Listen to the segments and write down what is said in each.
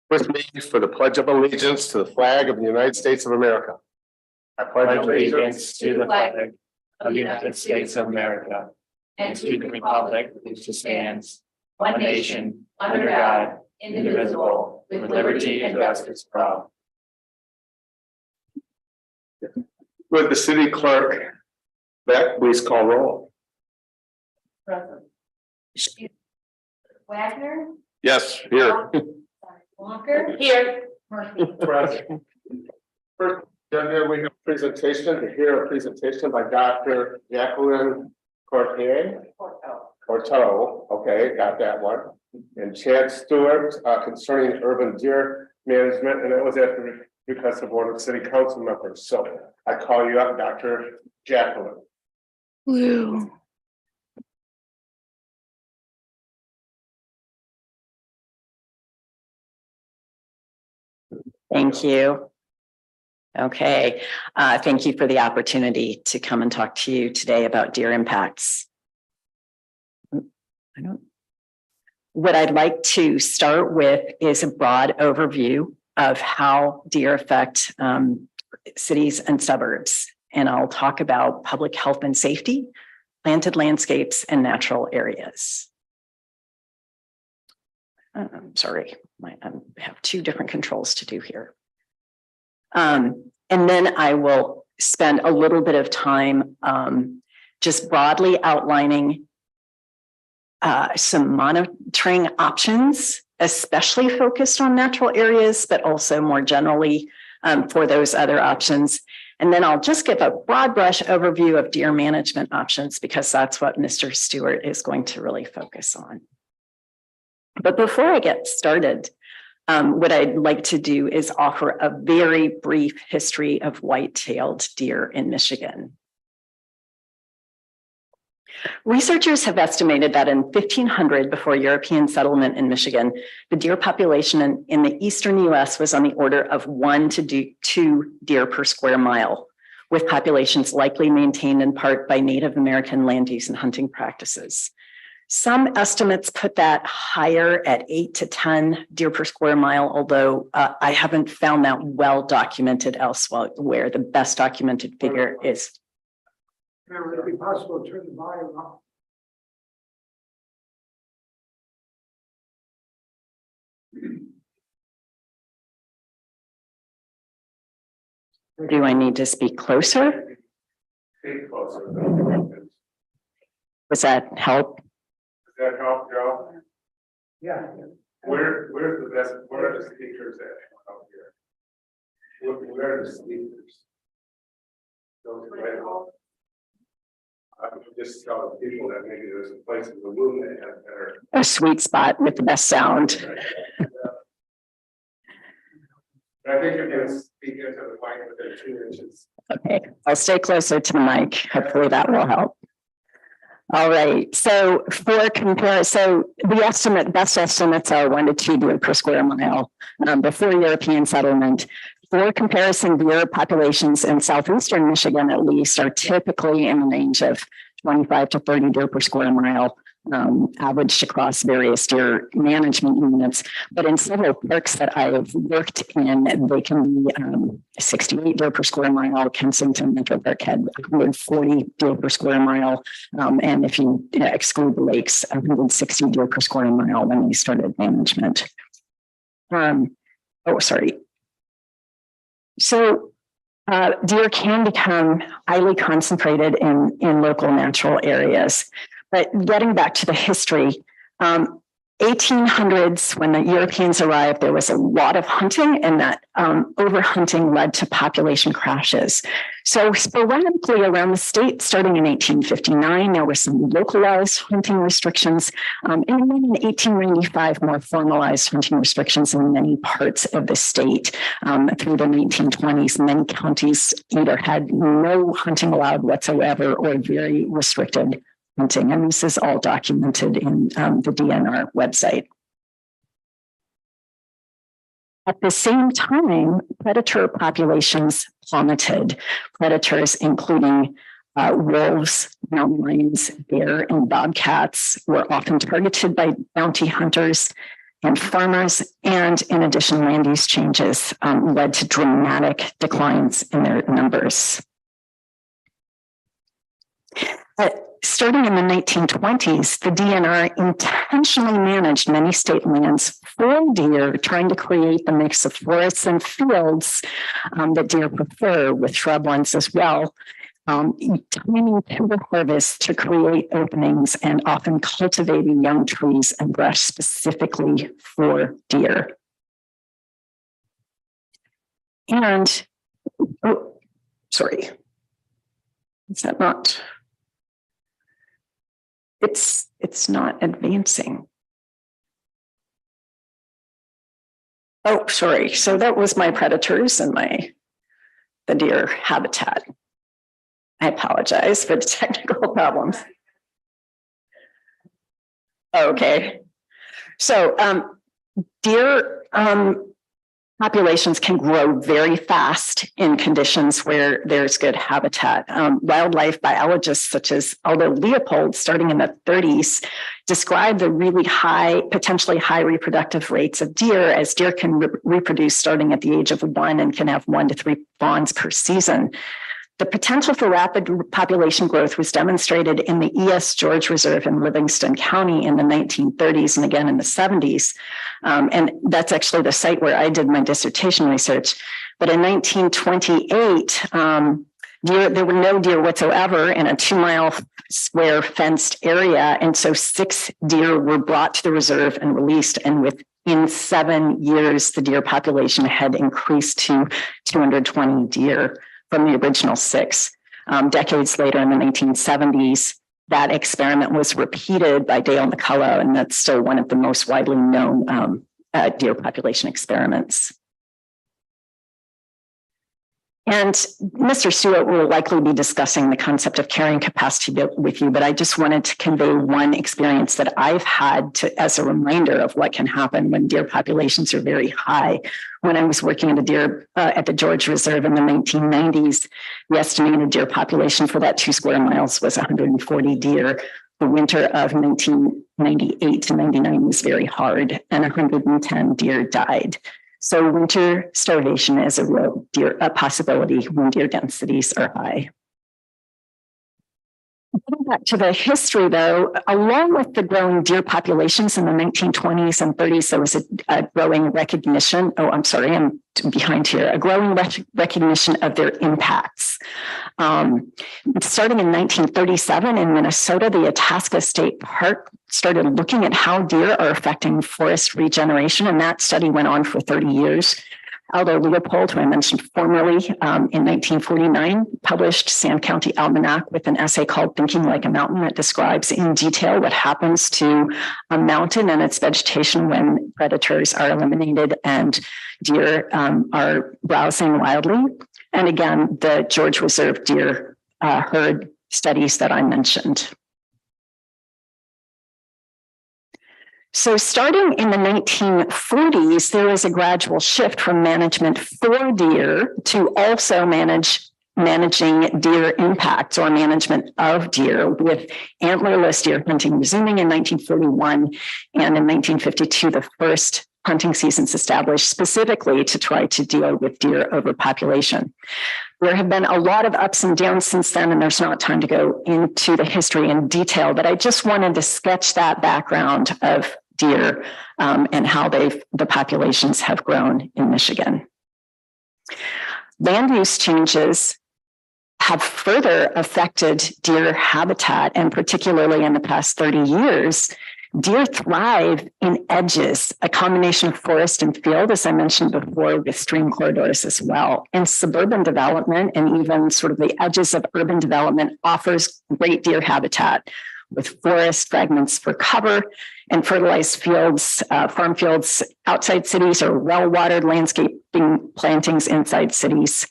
With me for the Pledge of Allegiance to the flag of the United States of America. I pledge allegiance to the flag of the United States of America and to the republic which stands one nation under God, indivisible, with liberty and justice for all. Would the city clerk, Beck, please call roll? Wagner, Yes, here. Walker. Here. Murphy. Present. First, agenda, we have a presentation to hear a presentation by Dr. Jacqueline Corto. Okay, got that one. And Chad Stewart concerning urban deer management, and it was at the request of one of the city council members. So I call you up, Dr. Jacqueline. Woo. Thank you. Okay, thank you for the opportunity to come and talk to you today about deer impacts. What I'd like to start with is a broad overview of how deer affect cities and suburbs. And I'll talk about public health and safety, planted landscapes, and natural areas. I'm sorry, I have two different controls to do here. And then I will spend a little bit of time just broadly outlining some monitoring options, especially focused on natural areas, but also more generally for those other options. And then I'll just give a broad brush overview of deer management options because that's what Mr. Stewart is going to really focus on. But before I get started, what I'd like to do is offer a very brief history of white-tailed deer in Michigan. Researchers have estimated that in 1500, before European settlement in Michigan, the deer population in the eastern US was on the order of 1 to 2 deer per square mile, with populations likely maintained in part by Native American land use and hunting practices. Some estimates put that higher at 8 to 10 deer per square mile, although I haven't found that well documented elsewhere, where the best documented figure is. Would it be possible to turn the volume up? Do I need to speak closer? Speak closer. Does that help? Does that help, Joe? Yeah. Where's the best? Where are the speakers at out here? Where are the speakers? Those right. I would just tell people that maybe there's a place in the room that has better. A sweet spot with the best sound. I think you're going to speak into the mic within 2 inches. Okay, I'll stay closer to the mic. Hopefully that will help. All right, so for comparison, the best estimates are 1 to 2 deer per square mile before European settlement. For comparison, deer populations in southeastern Michigan, at least, are typically in the range of 25 to 30 deer per square mile, averaged across various deer management units. But in several parks that I've worked in, they can be 68 deer per square mile. Kensington Metro Park had 140 deer per square mile. And if you exclude the lakes, 160 deer per square mile when we started management. So deer can become highly concentrated in local natural areas. But getting back to the history, 1800s, when the Europeans arrived, there was a lot of hunting, and that overhunting led to population crashes. So sporadically around the state, starting in 1859, there were some localized hunting restrictions, and then in 1895, more formalized hunting restrictions in many parts of the state. Through the 1920s, many counties either had no hunting allowed whatsoever or very restricted hunting, and this is all documented in the DNR website. At the same time, predator populations plummeted. Predators including wolves, mountain lions, bear, and bobcats were often targeted by bounty hunters. and farmers, and in addition, land use changes led to dramatic declines in their numbers. Starting in the 1920s, the DNR intentionally managed many state lands for deer, trying to create the mix of forests and fields that deer prefer, with shrublands as well, timing timber harvest to create openings and often cultivating young trees and brush specifically for deer. And, oh, sorry, is that not? It's not advancing. Oh, sorry. So that was my predators and the deer habitat. I apologize for the technical problems. Okay. So deer populations can grow very fast in conditions where there's good habitat. Wildlife biologists such as Aldo Leopold, starting in the 30s, described the really high, potentially high reproductive rates of deer, as deer can reproduce starting at the age of 1 and can have 1 to 3 fawns per season. The potential for rapid population growth was demonstrated in the E.S. George Reserve in Livingston County in the 1930s and again in the 70s. And that's actually the site where I did my dissertation research. But in 1928, there were no deer whatsoever in a 2-mile square fenced area. And so 6 deer were brought to the reserve and released. And within 7 years, the deer population had increased to 220 deer from the original 6. Decades later, in the 1970s, that experiment was repeated by Dale McCullough, and that's still one of the most widely known deer population experiments. And Mr. Stewart will likely be discussing the concept of carrying capacity with you, but I just wanted to convey one experience that I've had as a reminder of what can happen when deer populations are very high. When I was working at the George Reserve in the 1990s, the estimated deer population for that 2 square miles was 140 deer. The winter of 1998 to 99 was very hard, and 110 deer died. So winter starvation is a possibility when deer densities are high. Getting back to the history, though, along with the growing deer populations in the 1920s and 30s, there was a growing recognition. Oh, I'm sorry, I'm behind here. A growing recognition of their impacts. Starting in 1937 in Minnesota, the Itasca State Park started looking at how deer are affecting forest regeneration, and that study went on for 30 years. Aldo Leopold, who I mentioned formerly, in 1949, published Sand County Almanac with an essay called Thinking Like a Mountain that describes in detail what happens to a mountain and its vegetation when predators are eliminated and deer are browsing wildly. And again, the George Reserve deer herd studies that I mentioned. So starting in the 1940s, there was a gradual shift from management for deer to also managing deer impacts or management of deer, with antlerless deer hunting resuming in 1941, and in 1952, the first hunting seasons established specifically to try to deal with deer overpopulation. There have been a lot of ups and downs since then, and there's not time to go into the history in detail, but I just wanted to sketch that background of deer and how the populations have grown in Michigan. Land use changes have further affected deer habitat, and particularly in the past 30 years, deer thrive in edges, a combination of forest and field, as I mentioned before, with stream corridors as well. And suburban development and even sort of the edges of urban development offers great deer habitat, with forest fragments for cover and fertilized fields, farm fields outside cities, or well-watered landscaping plantings inside cities,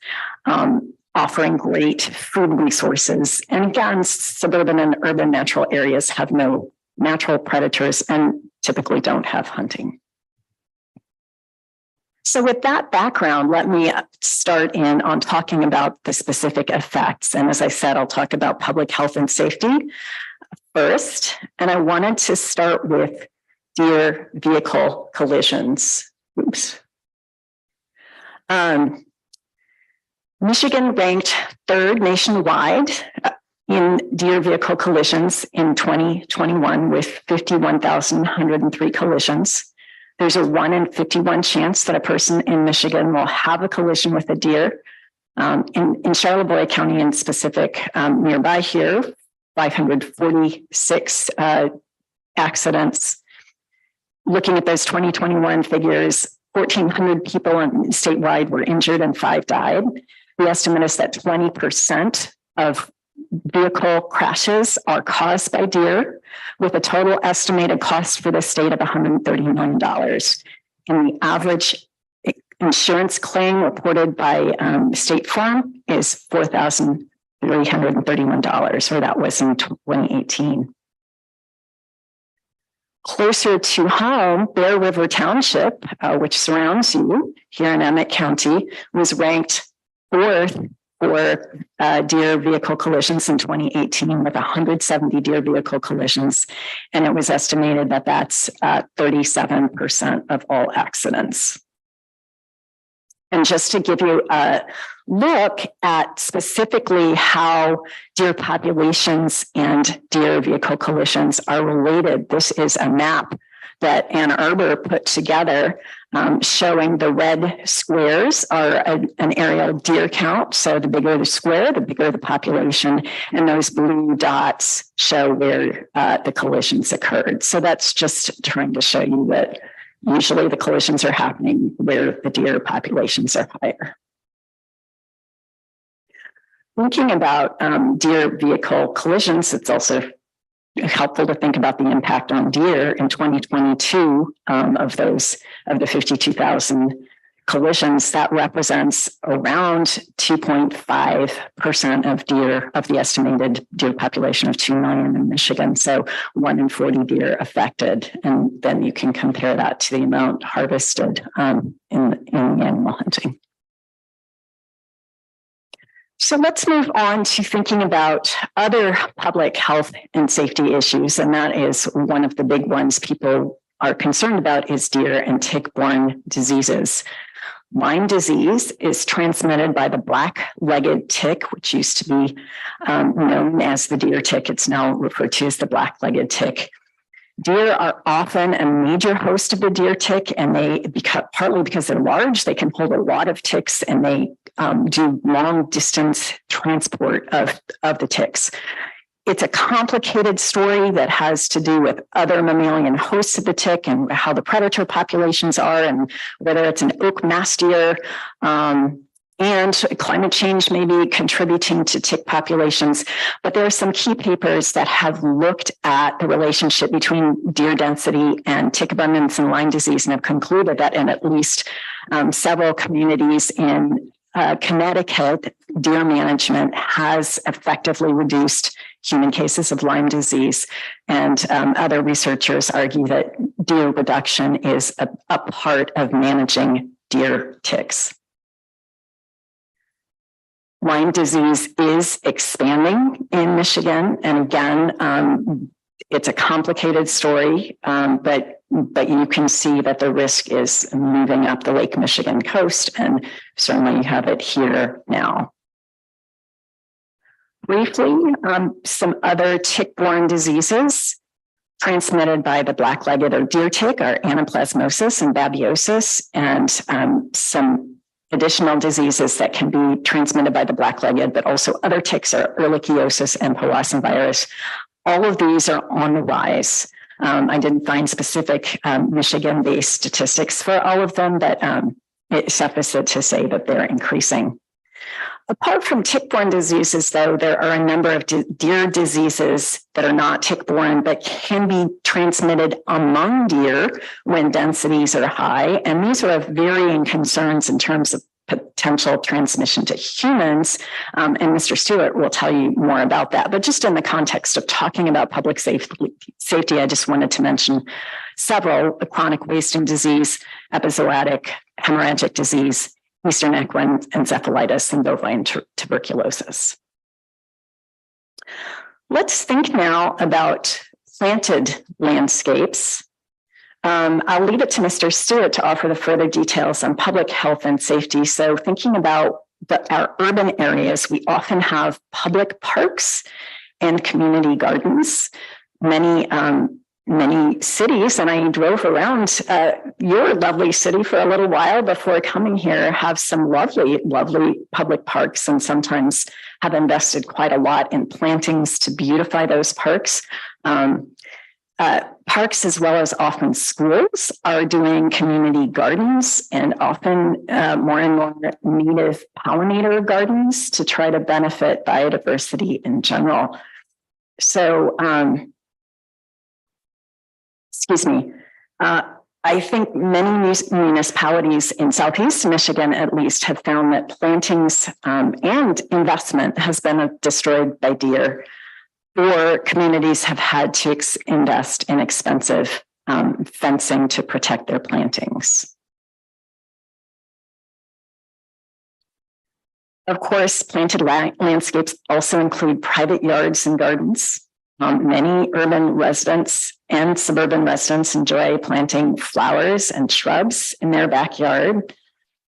offering great food resources. And again, suburban and urban natural areas have no natural predators and typically don't have hunting. So with that background, let me start in on talking about the specific effects. And as I said, I'll talk about public health and safety first. And I wanted to start with deer vehicle collisions. Oops. Michigan ranked third nationwide in deer vehicle collisions in 2021 with 51,103 collisions. There's a 1 in 51 chance that a person in Michigan will have a collision with a deer. In Charlevoix County in specific, nearby here, 546 accidents. Looking at those 2021 figures, 1,400 people statewide were injured and 5 died. The estimate is that 20% of vehicle crashes are caused by deer, with a total estimated cost for the state of $130 million. And the average insurance claim reported by State Farm is $4,331, or that was in 2018. Closer to home, Bear River Township, which surrounds you here in Emmett County, was ranked 4th for deer vehicle collisions in 2018 with 170 deer vehicle collisions. And it was estimated that that's 37% of all accidents. And just to give you a look at specifically how deer populations and deer vehicle collisions are related, this is a map that Ann Arbor put together showing the red squares are an area of deer count. So the bigger the square, the bigger the population, and those blue dots show where the collisions occurred. So that's just trying to show you that usually the collisions are happening where the deer populations are higher. Thinking about deer vehicle collisions, it's also helpful to think about the impact on deer in 2022 of the 52,000 collisions. That represents around 2.5% of the estimated deer population of 2 million in Michigan. So 1 in 40 deer affected. And then you can compare that to the amount harvested in animal hunting. So let's move on to thinking about other public health and safety issues. And that is one of the big ones people are concerned about is deer and tick-borne diseases. Lyme disease is transmitted by the black-legged tick, which used to be known as the deer tick. It's now referred to as the black-legged tick. Deer are often a major host of the deer tick, and partly because they're large, they can hold a lot of ticks, and they do long distance transport of the ticks. It's a complicated story that has to do with other mammalian hosts of the tick and how the predator populations are, and whether it's an oak mass deer, and climate change may be contributing to tick populations. But there are some key papers that have looked at the relationship between deer density and tick abundance and Lyme disease and have concluded that in at least several communities in Connecticut, deer management has effectively reduced human cases of Lyme disease. And other researchers argue that deer reduction is a part of managing deer ticks. Lyme disease is expanding in Michigan. And again, it's a complicated story, but you can see that the risk is moving up the Lake Michigan coast, and certainly you have it here now. Briefly, some other tick-borne diseases transmitted by the black-legged or deer tick are anaplasmosis and babiosis, and some additional diseases that can be transmitted by the black-legged, but also other ticks are ehrlichiosis and Powassan virus. All of these are on the rise. I didn't find specific Michigan-based statistics for all of them, but it suffices to say that they're increasing. Apart from tick-borne diseases, though, there are a number of deer diseases that are not tick-borne but can be transmitted among deer when densities are high. And these are of varying concerns in terms of potential transmission to humans. And Mr. Stewart will tell you more about that. But just in the context of talking about public safety, I just wanted to mention several: chronic wasting disease, epizootic hemorrhagic disease, Eastern equine encephalitis, and bovine tuberculosis. Let's think now about planted landscapes. I'll leave it to Mr. Stewart to offer the further details on public health and safety. So thinking about our urban areas, we often have public parks and community gardens. Many cities, and I drove around your lovely city for a little while before coming here, have some lovely public parks, and sometimes have invested quite a lot in plantings to beautify those parks. Parks, as well as often schools, are doing community gardens, and often more and more native pollinator gardens to try to benefit biodiversity in general. So, excuse me. I think many municipalities in Southeast Michigan, at least, have found that plantings and investment has been destroyed by deer, or communities have had to invest in expensive fencing to protect their plantings. Of course, planted landscapes also include private yards and gardens. Many urban residents and suburban residents enjoy planting flowers and shrubs in their backyard,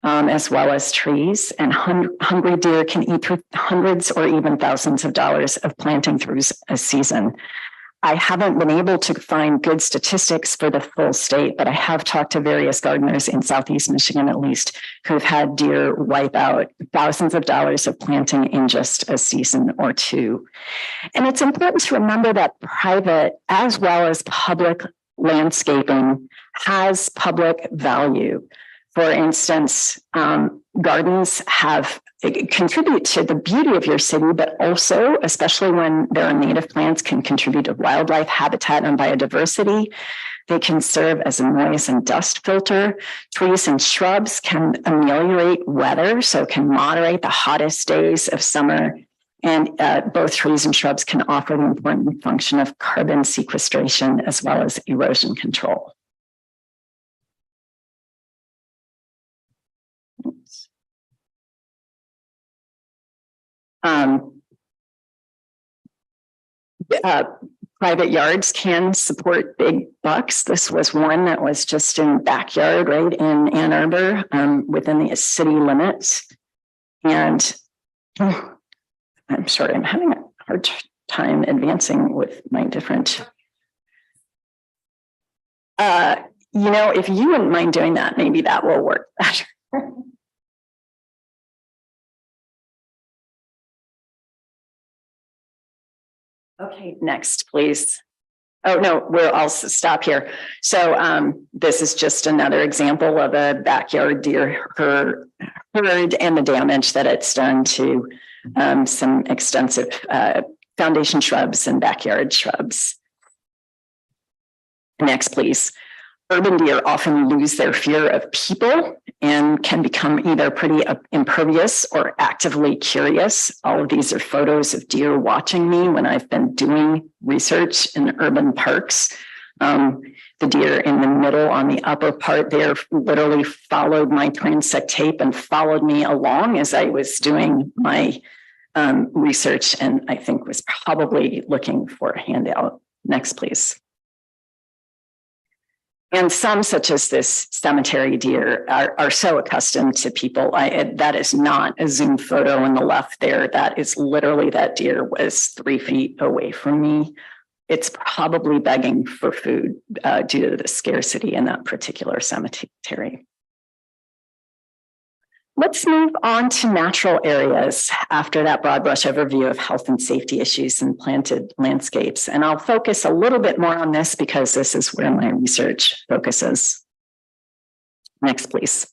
as well as trees. And hungry deer can eat through hundreds or even thousands of dollars of planting through a season. I haven't been able to find good statistics for the full state, but I have talked to various gardeners in Southeast Michigan, at least, who've had deer wipe out thousands of dollars of planting in just a season or two. And it's important to remember that private as well as public landscaping has public value. For instance, gardens contribute to the beauty of your city, but also, especially when there are native plants, can contribute to wildlife habitat and biodiversity. They can serve as a noise and dust filter. Trees and shrubs can ameliorate weather, so can moderate the hottest days of summer. And both trees and shrubs can offer the important function of carbon sequestration as well as erosion control. Private yards can support big bucks. This was one that was just in backyard, right in Ann Arbor, within the city limits. And I'm sorry, I'm having a hard time advancing with my different. If you wouldn't mind doing that, maybe that will work better. Okay, next, please. Oh, no, I'll stop here. So this is just another example of a backyard deer herd and the damage that it's done to some extensive foundation shrubs and backyard shrubs. Next, please. Urban deer often lose their fear of people and can become either pretty impervious or actively curious. All of these are photos of deer watching me when I've been doing research in urban parks. The deer in the middle on the upper part there literally followed my transect tape and followed me along as I was doing my research, and I think was probably looking for a handout. Next, please. And some, such as this cemetery deer, are so accustomed to people. That is not a zoom photo on the left there. That is literally, that deer was 3 feet away from me. It's probably begging for food due to the scarcity in that particular cemetery. Let's move on to natural areas after that broad brush overview of health and safety issues in planted landscapes. And I'll focus a little bit more on this because this is where my research focuses. Next, please.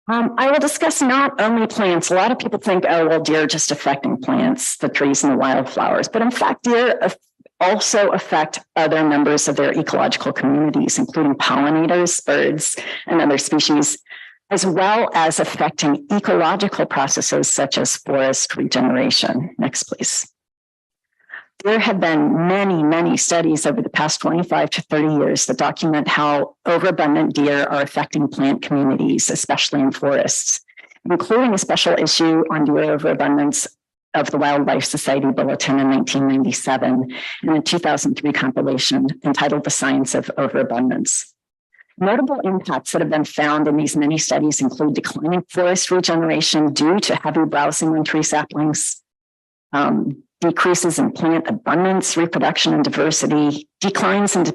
I will discuss not only plants. A lot of people think, oh, well, deer are just affecting plants, the trees and the wildflowers. But in fact, deer also affect other members of their ecological communities, including pollinators, birds, and other species, as well as affecting ecological processes such as forest regeneration. Next, please. There have been many studies over the past 25 to 30 years that document how overabundant deer are affecting plant communities, especially in forests, including a special issue on deer overabundance of the Wildlife Society Bulletin in 1997 and a 2003 compilation entitled The Science of Overabundance. Notable impacts that have been found in these many studies include declining forest regeneration due to heavy browsing on tree saplings, decreases in plant abundance, reproduction, and diversity, declines and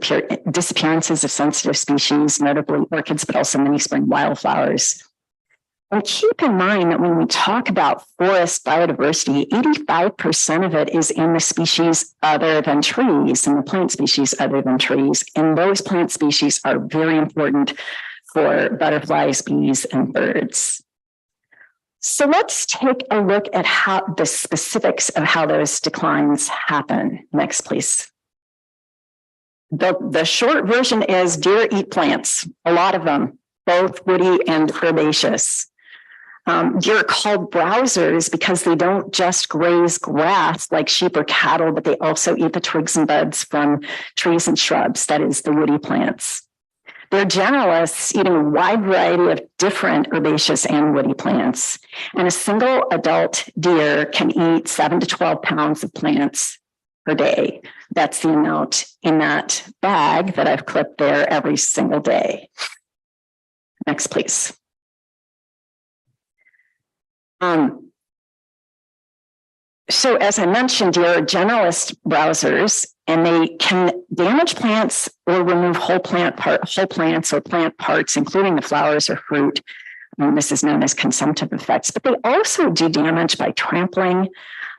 disappearances of sensitive species, notably orchids, but also many spring wildflowers. And keep in mind that when we talk about forest biodiversity, 85% of it is in the species other than trees, and the plant species other than trees. And those plant species are very important for butterflies, bees, and birds. So let's take a look at how the specifics of how those declines happen. Next, please. The short version is deer eat plants, a lot of them, both woody and herbaceous. Deer are called browsers because they don't just graze grass like sheep or cattle, but they also eat the twigs and buds from trees and shrubs, that is, the woody plants. They're generalists, eating a wide variety of different herbaceous and woody plants. And a single adult deer can eat 7 to 12 pounds of plants per day. That's the amount in that bag that I've clipped there every single day. Next, please. So as I mentioned, deer are generalist browsers, and they can damage plants or remove whole plants or plant parts, including the flowers or fruit. This is known as consumptive effects, but they also do damage by trampling,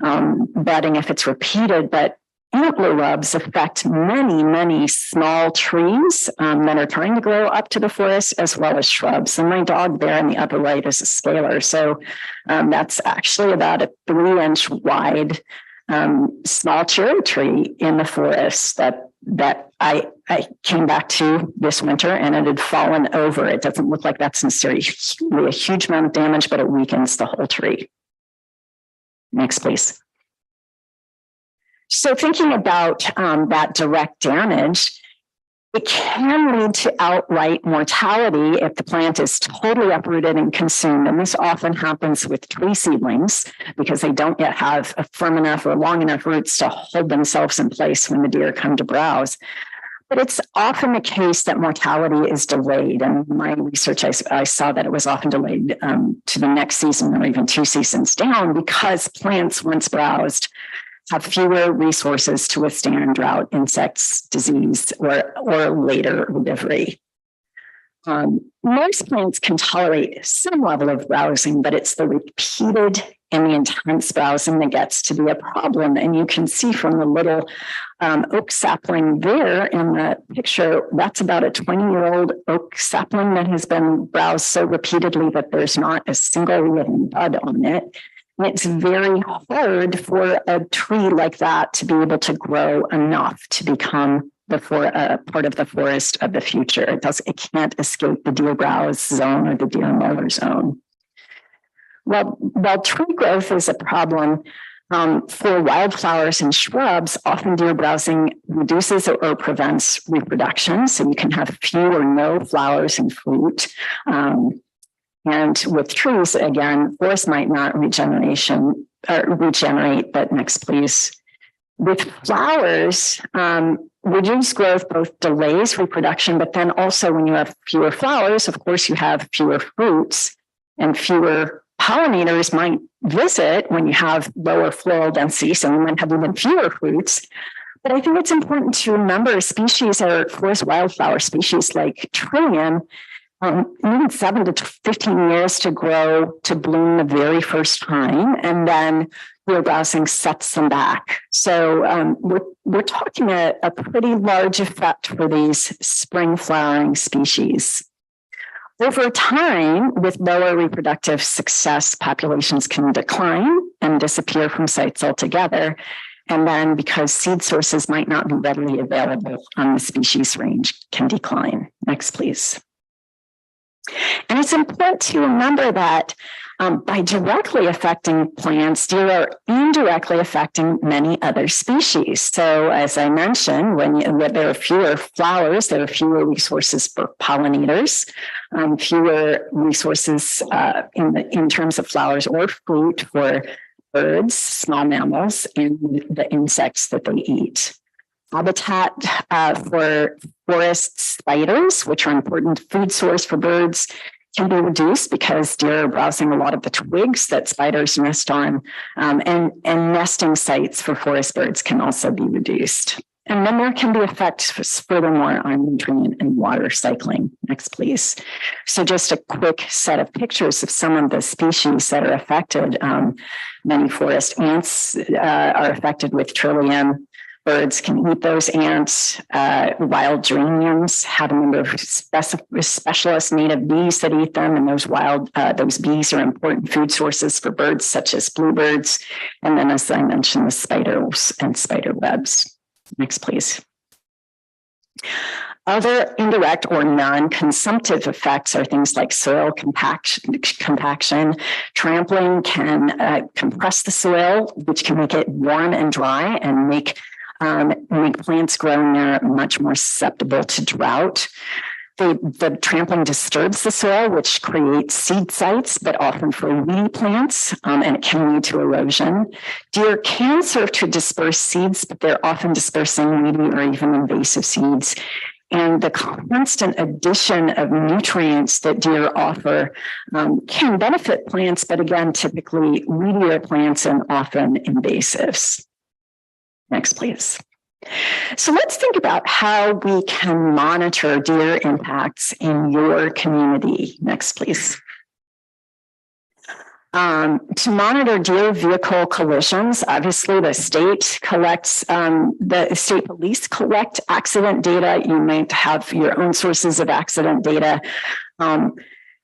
budding if it's repeated, but antler rubs affect many, many small trees that are trying to grow up to the forest, as well as shrubs. And my dog there in the upper right is a scaler. So that's actually about a 3-inch wide small cherry tree in the forest that I came back to this winter, and it had fallen over. It doesn't look like that's necessarily a huge amount of damage, but it weakens the whole tree. Next, please. So thinking about that direct damage, it can lead to outright mortality if the plant is totally uprooted and consumed. And this often happens with tree seedlings because they don't yet have a firm enough or long enough roots to hold themselves in place when the deer come to browse. But it's often the case that mortality is delayed. And in my research, I saw that it was often delayed to the next season or even 2 seasons down because plants, once browsed, have fewer resources to withstand drought, insects, disease, or later delivery. Most plants can tolerate some level of browsing, but it's the repeated and the intense browsing that gets to be a problem. And you can see from the little oak sapling there in the picture, that's about a 20-year-old oak sapling that has been browsed so repeatedly that there's not a single living bud on it. And it's very hard for a tree like that to be able to grow enough to become part of the forest of the future. It can't escape the deer browse zone or the deer mower zone. Well, while tree growth is a problem for wildflowers and shrubs, often deer browsing reduces or prevents reproduction. So you can have few or no flowers and fruit. And with trees, again, forests might not regenerate, but next, please. With flowers, reduced growth both delays reproduction, but then also when you have fewer flowers, of course, you have fewer fruits, and fewer pollinators might visit when you have lower floral density, so you might have even fewer fruits. But I think it's important to remember species or forest wildflower species like Trillium need 7 to 15 years to grow to bloom the very first time, and then deer browsing sets them back. So we're talking a pretty large effect for these spring flowering species. Over time, with lower reproductive success, populations can decline and disappear from sites altogether. And then because seed sources might not be readily available on the species range, can decline. Next, please. And it's important to remember that by directly affecting plants, deer are indirectly affecting many other species. So as I mentioned, when there are fewer flowers, there are fewer resources for pollinators, fewer resources in terms of flowers or fruit for birds, small mammals, and the insects that they eat. Habitat for forest spiders, which are an important food source for birds, can be reduced because deer are browsing a lot of the twigs that spiders nest on, and nesting sites for forest birds can also be reduced. And then there can be effects furthermore on nutrient and water cycling. Next, please. So just a quick set of pictures of some of the species that are affected. Many forest ants are affected with Trillium. Birds can eat those ants. Wild geraniums have a number of specialist native bees that eat them, and those bees are important food sources for birds such as bluebirds. And then, as I mentioned, the spiders and spider webs. Next, please. Other indirect or non-consumptive effects are things like soil compaction. Trampling can compress the soil, which can make it warm and dry and make plants grow in there much more susceptible to drought. The trampling disturbs the soil, which creates seed sites, but often for weedy plants, and it can lead to erosion. Deer can serve to disperse seeds, but they're often dispersing weedy or even invasive seeds. And the constant addition of nutrients that deer offer can benefit plants, but again, typically weedier plants and often invasives. Next, please. So let's think about how we can monitor deer impacts in your community. Next, please. To monitor deer vehicle collisions, obviously the state collects, the state police collect accident data. You might have your own sources of accident data.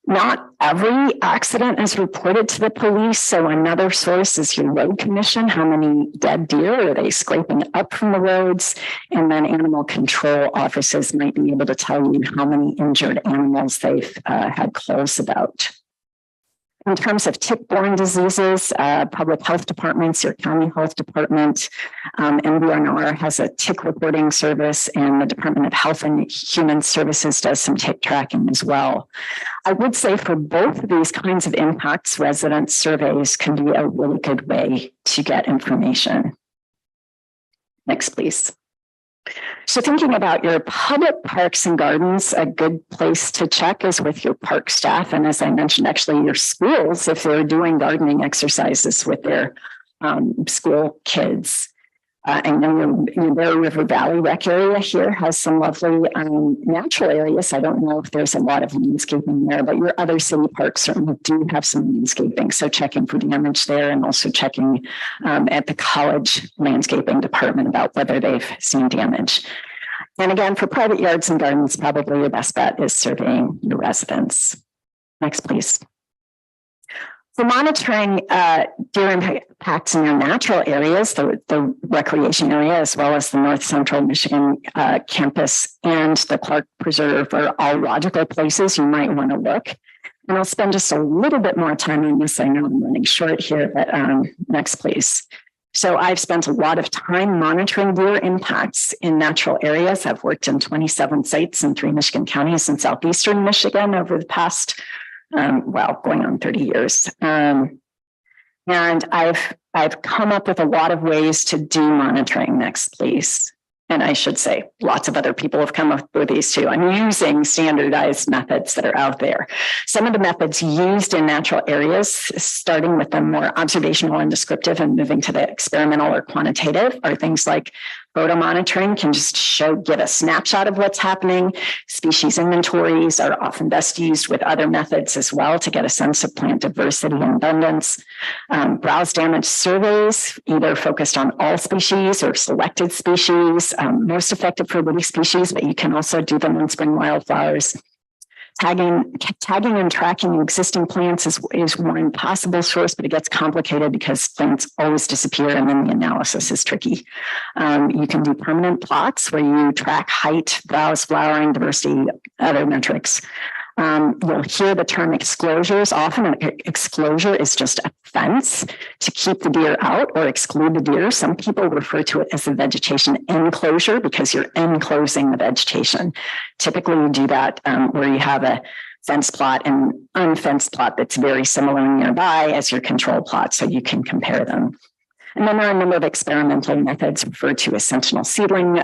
Not every accident is reported to the police. So another source is your road commission. How many dead deer are they scraping up from the roads? And then animal control offices might be able to tell you how many injured animals they've had calls about. In terms of tick-borne diseases, public health departments, your county health department, MVRNR has a tick reporting service, and the Department of Health and Human Services does some tick tracking as well. I would say for both of these kinds of impacts, resident surveys can be a really good way to get information. Next, please. So thinking about your public parks and gardens, a good place to check is with your park staff. And as I mentioned, actually your schools, if they're doing gardening exercises with their school kids. And then your Bear River Valley Rec area here has some lovely natural areas. I don't know if there's a lot of landscaping there, but your other city parks certainly do have some landscaping. So checking for damage there, and also checking at the college landscaping department about whether they've seen damage. And again, for private yards and gardens, probably your best bet is surveying your residents. Next, please. For monitoring deer impacts in your natural areas, the recreation area, as well as the North Central Michigan campus and the Clark Preserve are all logical places you might want to look. And I'll spend just a little bit more time on this. I know I'm running short here, but next, please. So I've spent a lot of time monitoring deer impacts in natural areas. I've worked in 27 sites in 3 Michigan counties in southeastern Michigan over the past going on 30 years. And I've come up with a lot of ways to do monitoring. Next, please. And I should say, lots of other people have come up with these too. I'm using standardized methods that are out there. Some of the methods used in natural areas, starting with the more observational and descriptive and moving to the experimental or quantitative, are things like photo monitoring can just give a snapshot of what's happening. Species inventories are often best used with other methods as well to get a sense of plant diversity and abundance. Browse damage surveys, either focused on all species or selected species, most effective for woody species, but you can also do them on spring wildflowers. Tagging and tracking existing plants is one possible source, but it gets complicated because plants always disappear and then the analysis is tricky. You can do permanent plots where you track height, browse, flowering, diversity, other metrics. You'll hear the term exclosures. Often an exclosure is just a fence to keep the deer out or exclude the deer. Some people refer to it as a vegetation enclosure because you're enclosing the vegetation. Typically you do that where you have a fenced plot and unfenced plot that's very similar nearby as your control plot, so you can compare them. And then there are a number of experimental methods referred to as sentinel seedling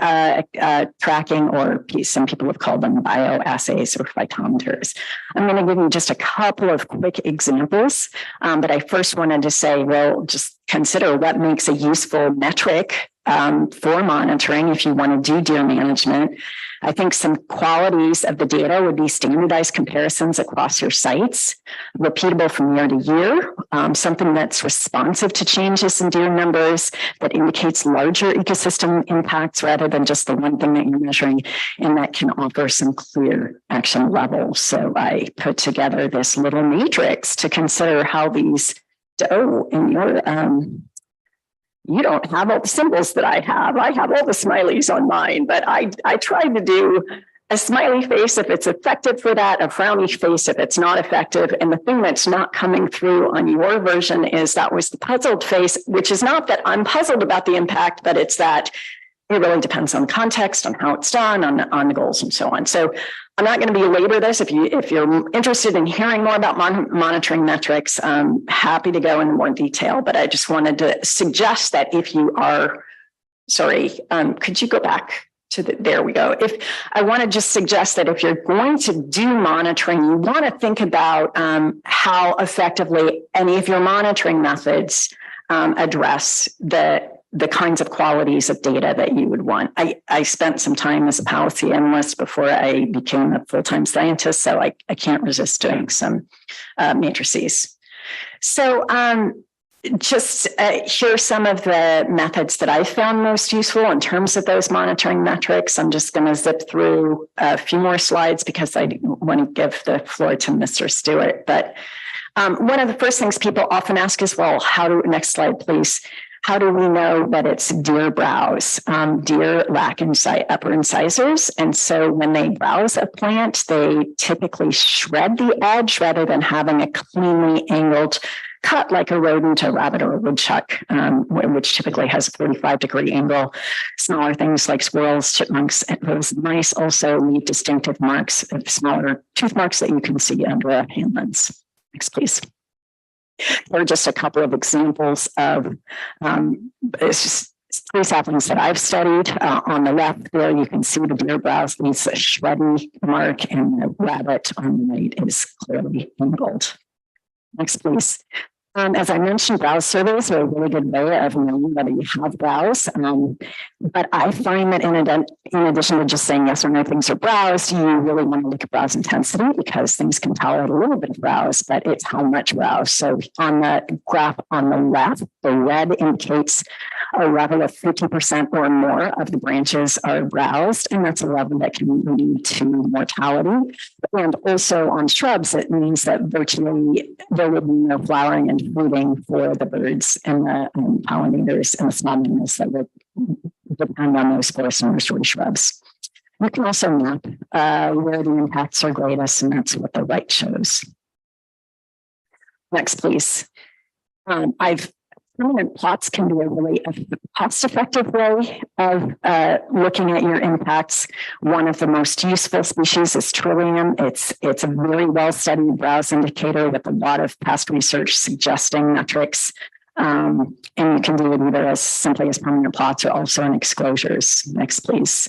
tracking, or some people have called them bioassays or phytometers. I'm going to give you just a couple of quick examples, but I first wanted to say, well, just consider what makes a useful metric for monitoring if you want to do deer management. I think some qualities of the data would be standardized comparisons across your sites, repeatable from year to year, something that's responsive to changes in deer numbers, that indicates larger ecosystem impacts rather than just the one thing that you're measuring, and that can offer some clear action levels. So I put together this little matrix to consider how these, in your you don't have all the symbols that I have. I have all the smileys on mine, but I tried to do a smiley face if it's effective for that, a frowny face if it's not effective. And the thing that's not coming through on your version is that was the puzzled face, which is not that I'm puzzled about the impact, but it's that it really depends on the context, on how it's done, on the goals and so on. So I'm not going to belabor this. If you're interested in hearing more about monitoring metrics, I'm happy to go into more detail, but I just wanted to suggest that if you are, could you go back to there we go. If I want to just suggest that if you're going to do monitoring, you want to think about how effectively any of your monitoring methods address the kinds of qualities of data that you would want. I spent some time as a policy analyst before I became a full-time scientist, so I can't resist doing some matrices. So just here are some of the methods that I found most useful in terms of those monitoring metrics. I'm just going to zip through a few more slides because I want to give the floor to Mr. Stewart. But one of the first things people often ask is, well, next slide, please. How do we know that it's deer browse? Deer lack upper incisors. And so when they browse a plant, they typically shred the edge rather than having a cleanly angled cut like a rodent, a rabbit, or a woodchuck, which typically has a 45-degree angle. Smaller things like squirrels, chipmunks, and those mice also leave distinctive marks, smaller tooth marks that you can see under a hand lens. Next, please. There are just a couple of examples of it's just three saplings that I've studied. On the left there, you can see the deer browse leaves a shreddy mark, and the rabbit on the right is clearly angled. Next, please. As I mentioned, browse surveys are a really good way of knowing whether you have browse. But I find that in addition to just saying yes or no things are browsed, you really want to look at browse intensity because things can tolerate a little bit of browse, but it's how much browse. So on the graph on the left, the red indicates a level of 50% or more of the branches are browsed, and that's a level that can lead to mortality. And also on shrubs, it means that virtually there will be no flowering and fruiting for the birds and the pollinators and the small animals that would depend on those forest and nursery shrubs. You can also map where the impacts are greatest, and that's what the right shows. Next, please. Permanent plots can be a really cost-effective way of looking at your impacts. One of the most useful species is Trillium. It's a very well-studied browse indicator with a lot of past research suggesting metrics. And you can do it either as simply as permanent plots or also in exposures. Next, please.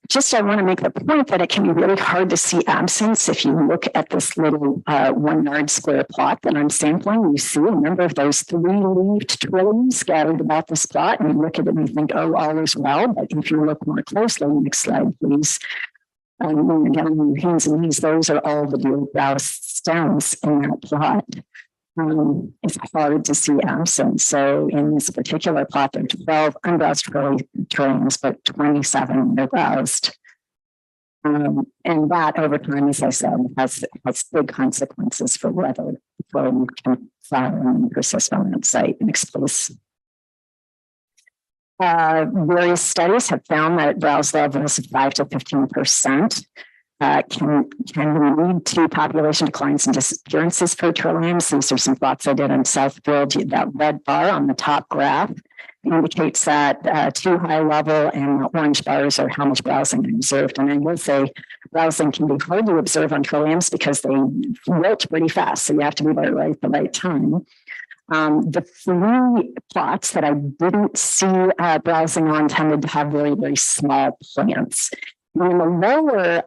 Just I want to make the point that it can be really hard to see absence. If you look at this little 1 yard square plot that I'm sampling, you see a number of those 3-leaved Trilliums scattered about this plot, and you look at it and you think, oh, all is well. But if you look more closely, next slide, please. When you're down on your hands and knees, those are all the deer browse stems in that plot. It's hard to see absence. So in this particular plot, there are 12 unbrowsed Trilliums, but 27 are browsed. And that over time, as I said, has big consequences for whether Trillium can flower and persist on that site. Next, please. Various studies have found that browse levels of 5 to 15% can lead to population declines and disappearances for Trilliums. These are some plots I did in Southfield. That red bar on the top graph indicates that too high level, and the orange bars are how much browsing I observed. And I will say browsing can be hard to observe on trilliums because they wilt pretty fast. So you have to be there right at the right time. The three plots that I didn't see browsing on tended to have very, very small plants. In the lower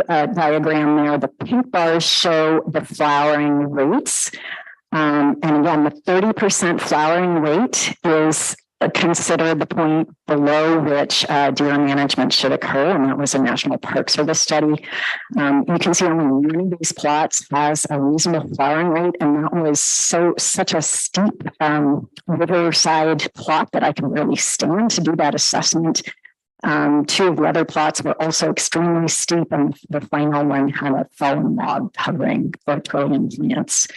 diagram there, the pink bars show the flowering rates. And again, the 30% flowering rate is considered the point below which deer management should occur, and that was a National Park Service study. You can see only one of these plots has a reasonable flowering rate, and that was such a steep riverside plot that I can really stand to do that assessment. Two of the other plots were also extremely steep, and the final one had a fallen log covering both trillium plants.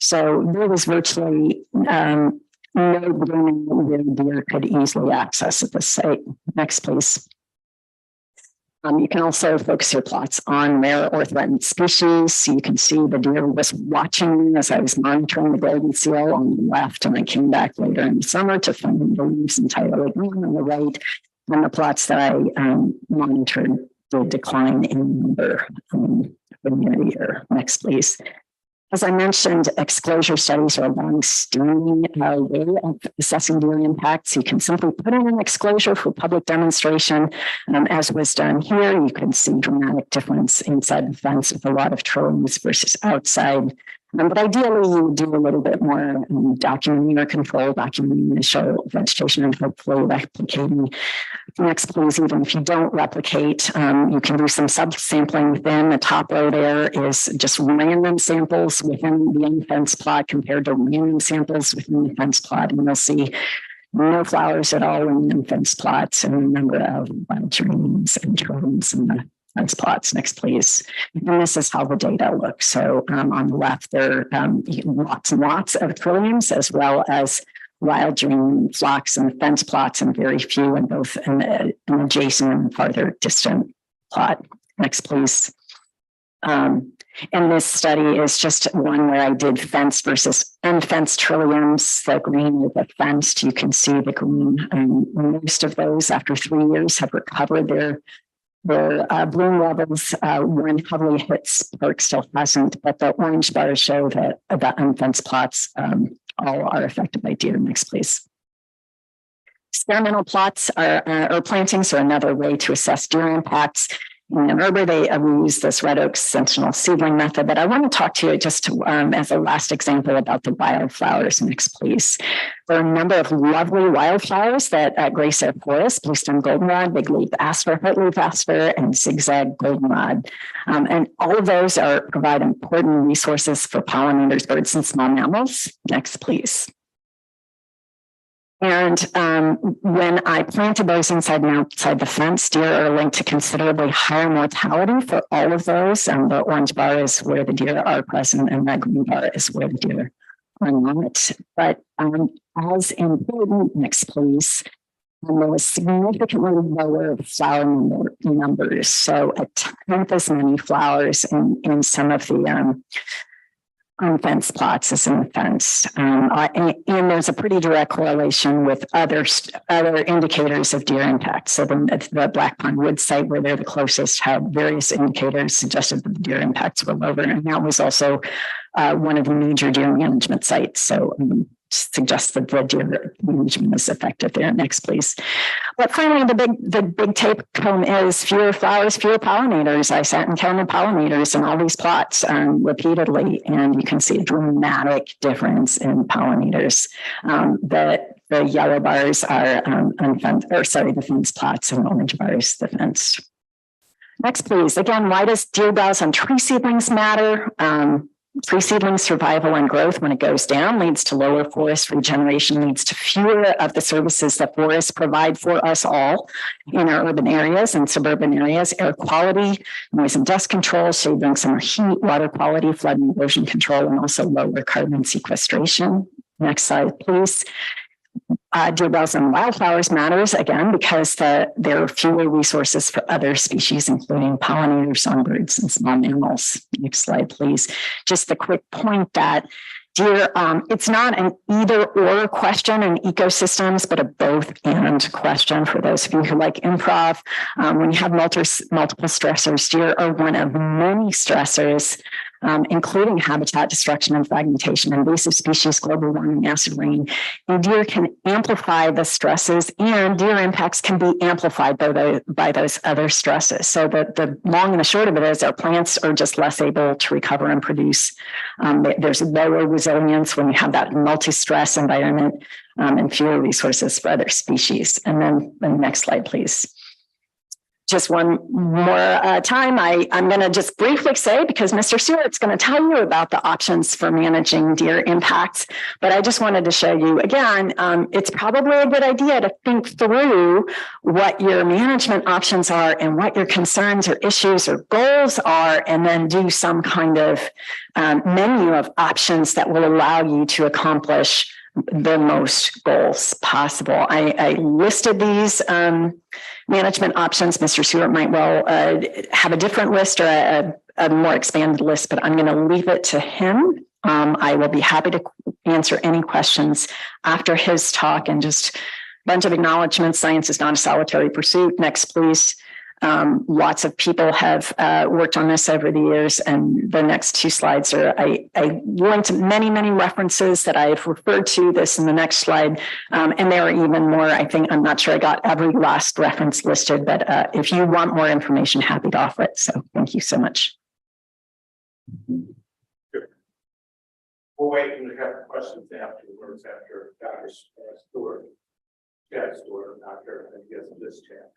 So there was virtually no blooming where deer could easily access at the site. Next, please. You can also focus your plots on rare or threatened species. You can see the deer was watching me as I was monitoring the golden seal on the left, and I came back later in the summer to find the leaves entirely green on the right, and the plots that I monitored did decline in number from year to year. Next, please. As I mentioned, exposure studies are a long-standing way of assessing deer impacts. You can simply put in an exposure for public demonstration. As was done here, you can see dramatic difference inside the fence with a lot of trilliums versus outside. But ideally, you would do a little bit more documenting or control, documenting initial vegetation and hopefully replicating. Next, please, even if you don't replicate, you can do some subsampling within. The top row there is just random samples within the unfenced plot compared to random samples within the fenced plot. And you'll see no flowers at all in the unfenced plots and a number of wild geraniums and trilliums in the fenced plots. Next, please. And this is how the data looks. So on the left, there are lots and lots of trilliums, as well as wild geranium flocks in the fence plots, and very few in both an adjacent and farther distant plot. Next, please. And this study is just one where I did fenced versus unfenced trilliums. The green with the fenced, you can see the green. Most of those, after 3 years, have recovered their bloom levels. One heavily hit park still hasn't, but the orange bars show that the unfenced plots all are affected by deer. Next, please. Experimental plots or plantings are another way to assess deer impacts. In Ann Arbor, we use this red oak sentinel seedling method, but I want to talk to you just as a last example about the wildflowers. Next, please. There are a number of lovely wildflowers that grace our forest: bluestem goldenrod, big leaf aster, heartleaf aster, and zigzag goldenrod. And all of those provide important resources for pollinators, birds, and small mammals. Next, please. And when I planted those inside and outside the fence, deer are linked to considerably higher mortality for all of those. And the orange bar is where the deer are present, and the green bar is where the deer are not. But as important, next please, there was significantly lower flower numbers. So a tenth as many flowers in some of the unfenced plots as in the fenced. And there's a pretty direct correlation with other indicators of deer impact. So the Black Pond Woods site, where they're the closest, had various indicators suggested that the deer impacts were lower. And that was also one of the major deer management sites. So suggests that the deer management is effective there. Next, please. But finally, the big take home is fewer flowers, fewer pollinators. I sat and counted pollinators in all these plots repeatedly, and you can see a dramatic difference in pollinators. The yellow bars are the fenced plots, and orange bars the fenced. Next, please. Again, why does deer browse on tree seedlings matter? Tree seedling survival and growth, when it goes down, leads to lower forest regeneration, leads to fewer of the services that forests provide for us all in our urban areas and suburban areas: air quality, noise and dust control, shade during summer heat, water quality, flood and erosion control, and also lower carbon sequestration. Next slide, please. Deer browse on wildflowers matters, again, because there are fewer resources for other species, including pollinators, songbirds, and small mammals. Next slide, please. Just the quick point that Dear, it's not an either or question in ecosystems, but a both and question for those of you who like improv. When you have multiple stressors, deer are one of many stressors, including habitat destruction and fragmentation, invasive species, global warming, acid rain. And deer can amplify the stresses, and deer impacts can be amplified by those other stresses. So the long and the short of it is our plants are just less able to recover and produce. There's lower resilience when you have that multi-stress environment, and fewer resources for other species. And then the next slide, please. Just one more time, I'm going to just briefly say, because Mr. Stewart's going to tell you about the options for managing deer impacts, but I just wanted to show you again, it's probably a good idea to think through what your management options are and what your concerns or issues or goals are, and then do some kind of menu of options that will allow you to accomplish the most goals possible. I listed these management options. Mr. Stewart might well have a different list or a more expanded list, but I'm going to leave it to him. I will be happy to answer any questions after his talk, and just a bunch of acknowledgements. Science is not a solitary pursuit. Next, please. Lots of people have worked on this over the years, and the next two slides are, I linked many references that I've referred to this in the next slide. And there are even more. I think, I'm not sure I got every last reference listed, but if you want more information, happy to offer it. So thank you so much. We'll wait and have questions afterwards after Dr. Stewart, Chad Stewart, Dr. I guess this chat.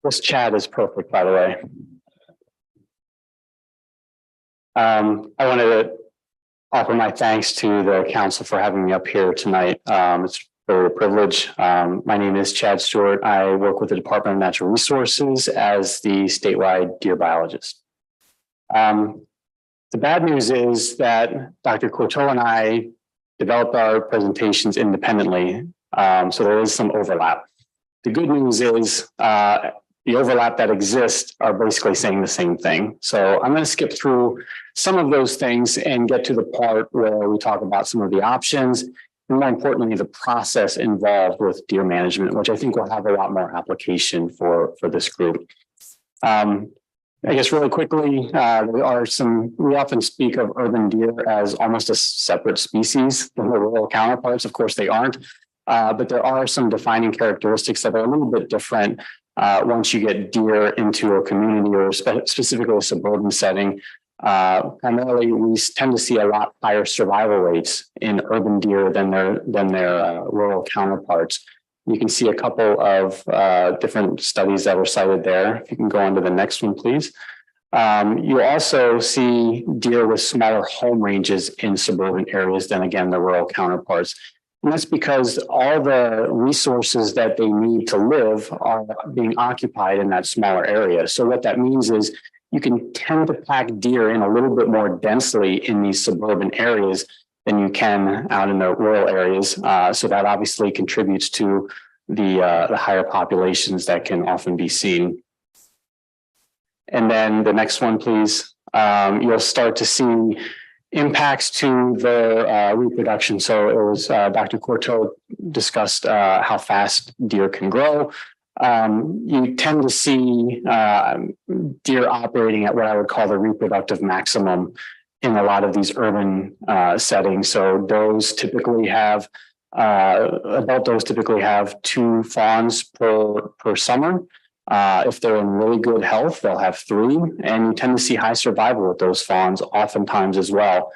This chat is perfect, by the way. I wanted to offer my thanks to the council for having me up here tonight. It's really a privilege. My name is Chad Stewart. I work with the Department of Natural Resources as the statewide deer biologist. The bad news is that Dr. Courteau and I developed our presentations independently, so there is some overlap. The good news is the overlap that exists are basically saying the same thing. So I'm going to skip through some of those things and get to the part where we talk about some of the options, and more importantly, the process involved with deer management, which I think will have a lot more application for this group. I guess really quickly, there are we often speak of urban deer as almost a separate species from the rural counterparts. Of course, they aren't, but there are some defining characteristics that are a little bit different once you get deer into a community or specifically a suburban setting. Primarily, we tend to see a lot higher survival rates in urban deer than their rural counterparts. You can see a couple of different studies that were cited there. If you can go on to the next one, please. You also see deer with smaller home ranges in suburban areas than, again, the rural counterparts. And that's because all the resources that they need to live are being occupied in that smaller area. So what that means is you can tend to pack deer in a little bit more densely in these suburban areas than you can out in the rural areas. So that obviously contributes to the higher populations that can often be seen. And then the next one, please. You'll start to see impacts to the reproduction. So it was Dr. Courteau discussed how fast deer can grow. You tend to see deer operating at what I would call the reproductive maximum in a lot of these urban settings. So those typically have adult does typically have 2 fawns per summer. If they're in really good health, they'll have 3, and you tend to see high survival with those fawns oftentimes as well.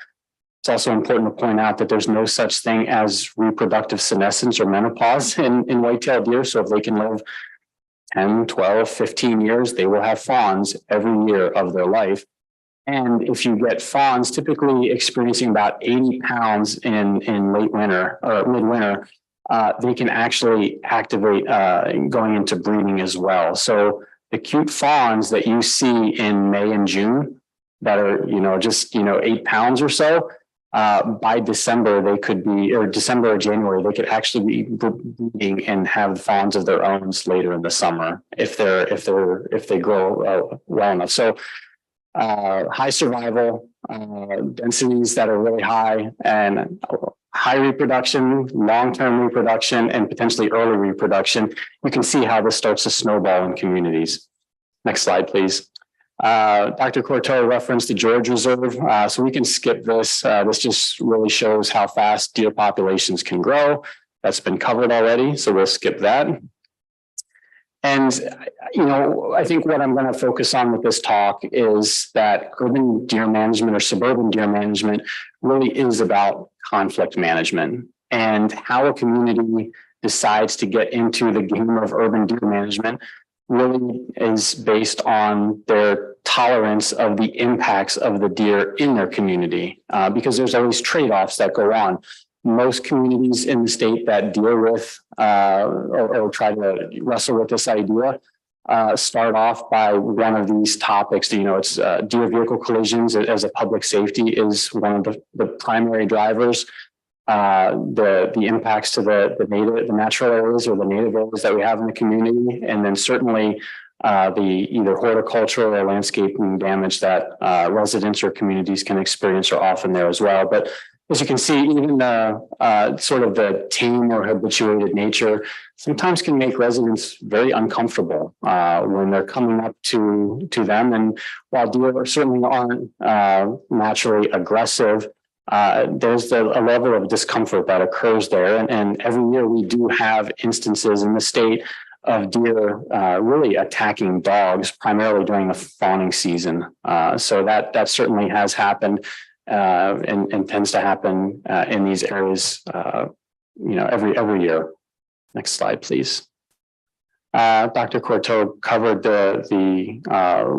It's also important to point out that there's no such thing as reproductive senescence or menopause in white-tailed deer. So if they can live 10, 12, 15 years, they will have fawns every year of their life. And if you get fawns typically experiencing about 80 pounds in late winter or midwinter, they can actually activate going into breeding as well. So the cute fawns that you see in May and June that are, just, 8 pounds or so, by December, they could be, or December or January, they could actually be breeding and have fawns of their own later in the summer if they grow well enough. So high survival, densities that are really high, and high reproduction, long-term reproduction, and potentially early reproduction. You can see how this starts to snowball in communities. Next slide, please. Dr. Courteau referenced the George Reserve, so we can skip this. This just really shows how fast deer populations can grow. That's been covered already, so we'll skip that. And, you know, I think what I'm going to focus on with this talk is that urban deer management or suburban deer management really is about conflict management, and how a community decides to get into the game of urban deer management really is based on their tolerance of the impacts of the deer in their community, because there's always trade-offs that go on. Most communities in the state that deal with or try to wrestle with this idea start off by one of these topics. You know, it's deer vehicle collisions as a public safety is one of the primary drivers. The impacts to the natural areas or the native areas that we have in the community, and then certainly the either horticultural or landscaping damage that residents or communities can experience are often there as well. But as you can see, even the sort of the tame or habituated nature sometimes can make residents very uncomfortable when they're coming up to them. And while deer certainly aren't naturally aggressive, there's a level of discomfort that occurs there. And every year we do have instances in the state of deer really attacking dogs, primarily during the fawning season. So that certainly has happened and tends to happen in these areas, you know, every year. Next slide, please. Dr. Courteau covered the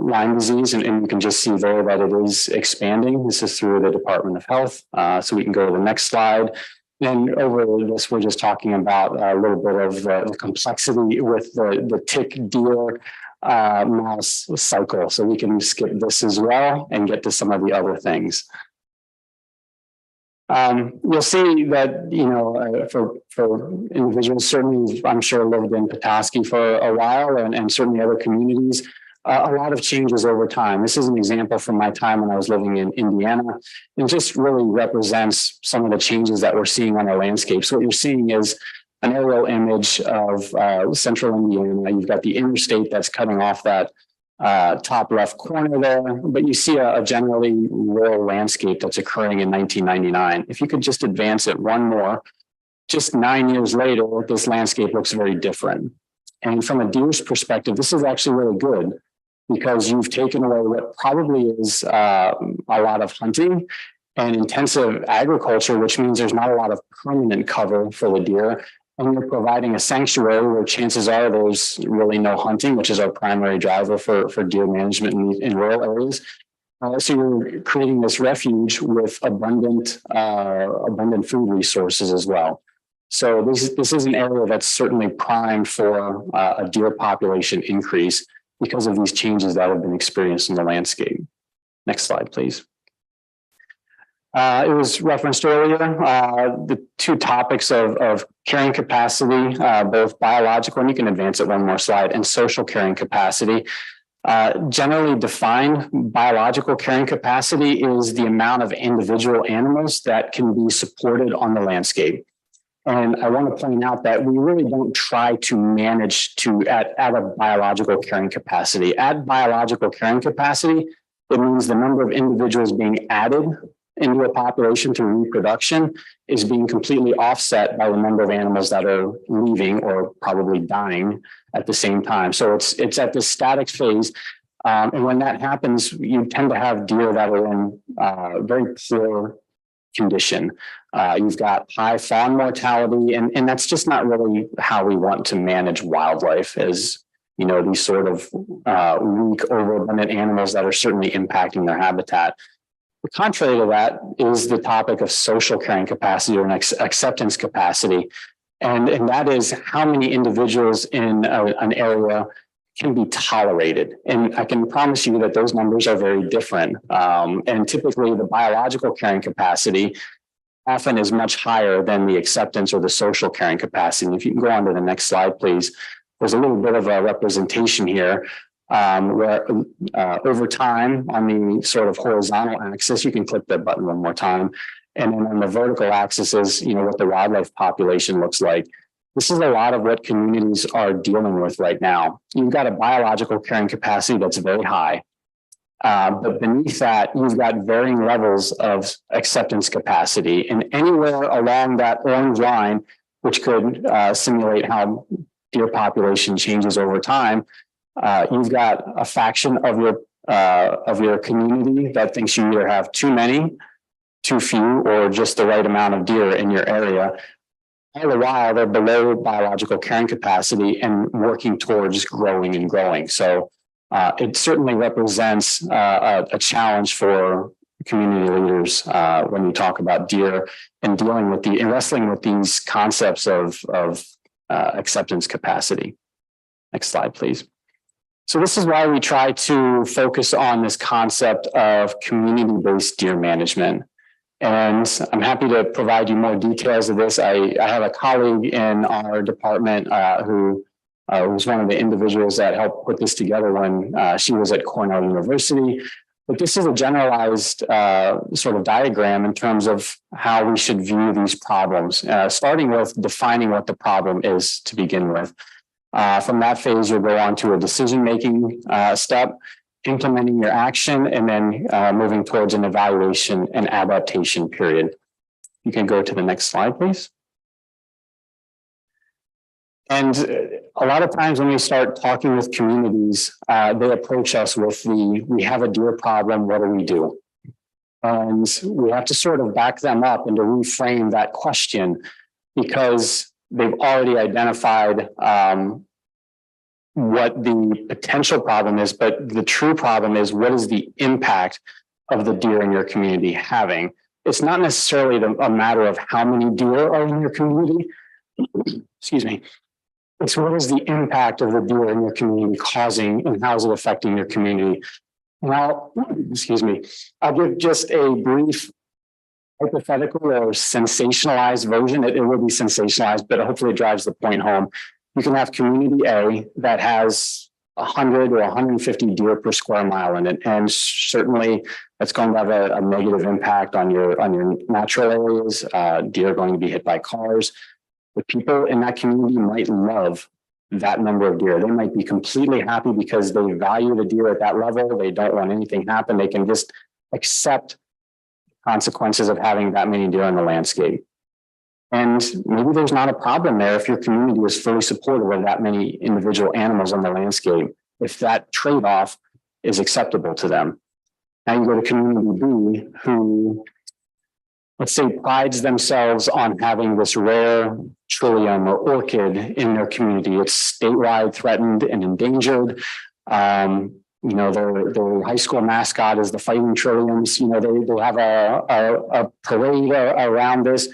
Lyme disease, and you can just see there that it is expanding. This is through the Department of Health. So we can go to the next slide. And over this, we're just talking about a little bit of the complexity with the tick deer mouse cycle. So we can skip this as well and get to some of the other things. You'll see that, you know, for individuals, certainly, I'm sure lived in Petoskey for a while, and certainly other communities, a lot of changes over time. This is an example from my time when I was living in Indiana, and just really represents some of the changes that we're seeing on our landscape. So what you're seeing is an aerial image of central Indiana. You've got the interstate that's cutting off that top left corner there, but you see a generally rural landscape that's occurring in 1999. If you could just advance it one more, just 9 years later, this landscape looks very different. And from a deer's perspective, this is actually really good, because you've taken away what probably is a lot of hunting and intensive agriculture, which means there's not a lot of permanent cover for the deer. And you're providing a sanctuary where chances are there's really no hunting, which is our primary driver for deer management in rural areas. So you're creating this refuge with abundant food resources as well. So this is an area that's certainly primed for a deer population increase because of these changes that have been experienced in the landscape. Next slide, please. It was referenced earlier, the two topics of carrying capacity, both biological, and you can advance it one more slide, and social carrying capacity. Generally defined, biological carrying capacity is the amount of individual animals that can be supported on the landscape. And I want to point out that we really don't try to manage at a biological carrying capacity. At biological carrying capacity, it means the number of individuals being added into a population through reproduction is being completely offset by the number of animals that are leaving or probably dying at the same time. So it's at this static phase. And when that happens, you tend to have deer that are in very poor condition. You've got high fawn mortality, and that's just not really how we want to manage wildlife, as you know, these sort of weak, overabundant animals that are certainly impacting their habitat. The contrary to that is the topic of social carrying capacity or an acceptance capacity. And that is how many individuals in an area can be tolerated. And I can promise you that those numbers are very different. And typically the biological carrying capacity often is much higher than the acceptance or the social carrying capacity. And if you can go on to the next slide, please. There's a little bit of a representation here where over time on the sort of horizontal axis, you can click that button one more time. And then on the vertical axis is, what the wildlife population looks like. This is a lot of what communities are dealing with right now. You've got a biological carrying capacity that's very high. But beneath that, you've got varying levels of acceptance capacity. And anywhere along that orange line, which could simulate how deer population changes over time, you've got a faction of your community that thinks you either have too many, too few, or just the right amount of deer in your area. All the while, they're below biological carrying capacity and working towards growing and growing. So it certainly represents a challenge for community leaders when you talk about deer and dealing with and wrestling with these concepts of acceptance capacity. Next slide, please. So this is why we try to focus on this concept of community-based deer management. And I'm happy to provide you more details of this. I have a colleague in our department who was one of the individuals that helped put this together when she was at Cornell University. But this is a generalized sort of diagram in terms of how we should view these problems, starting with defining what the problem is to begin with. From that phase, you'll go on to a decision-making step, implementing your action, and then moving towards an evaluation and adaptation period. You can go to the next slide, please. And a lot of times when we start talking with communities, they approach us with we have a deer problem, what do we do? And we have to sort of back them up and to reframe that question because they've already identified what the potential problem is, but the true problem is what is the impact of the deer in your community having? It's not necessarily a matter of how many deer are in your community. Excuse me. It's what is the impact of the deer in your community causing and how is it affecting your community? Now, excuse me, I'll give just a brief hypothetical or sensationalized version. It will be sensationalized, but hopefully it drives the point home. You can have community A that has 100 or 150 deer per square mile in it. And certainly that's going to have a negative impact on your natural areas. Deer are going to be hit by cars. The people in that community might love that number of deer. They might be completely happy because they value the deer at that level. They don't want anything to happen. They can just accept consequences of having that many deer in the landscape. And maybe there's not a problem there if your community is fully supportive of that many individual animals in the landscape, if that trade-off is acceptable to them. Now you go to community B, who, let's say, prides themselves on having this rare trillium or orchid in their community. It's statewide threatened and endangered. Their high school mascot is the Fighting Trilliums. They have a parade around this.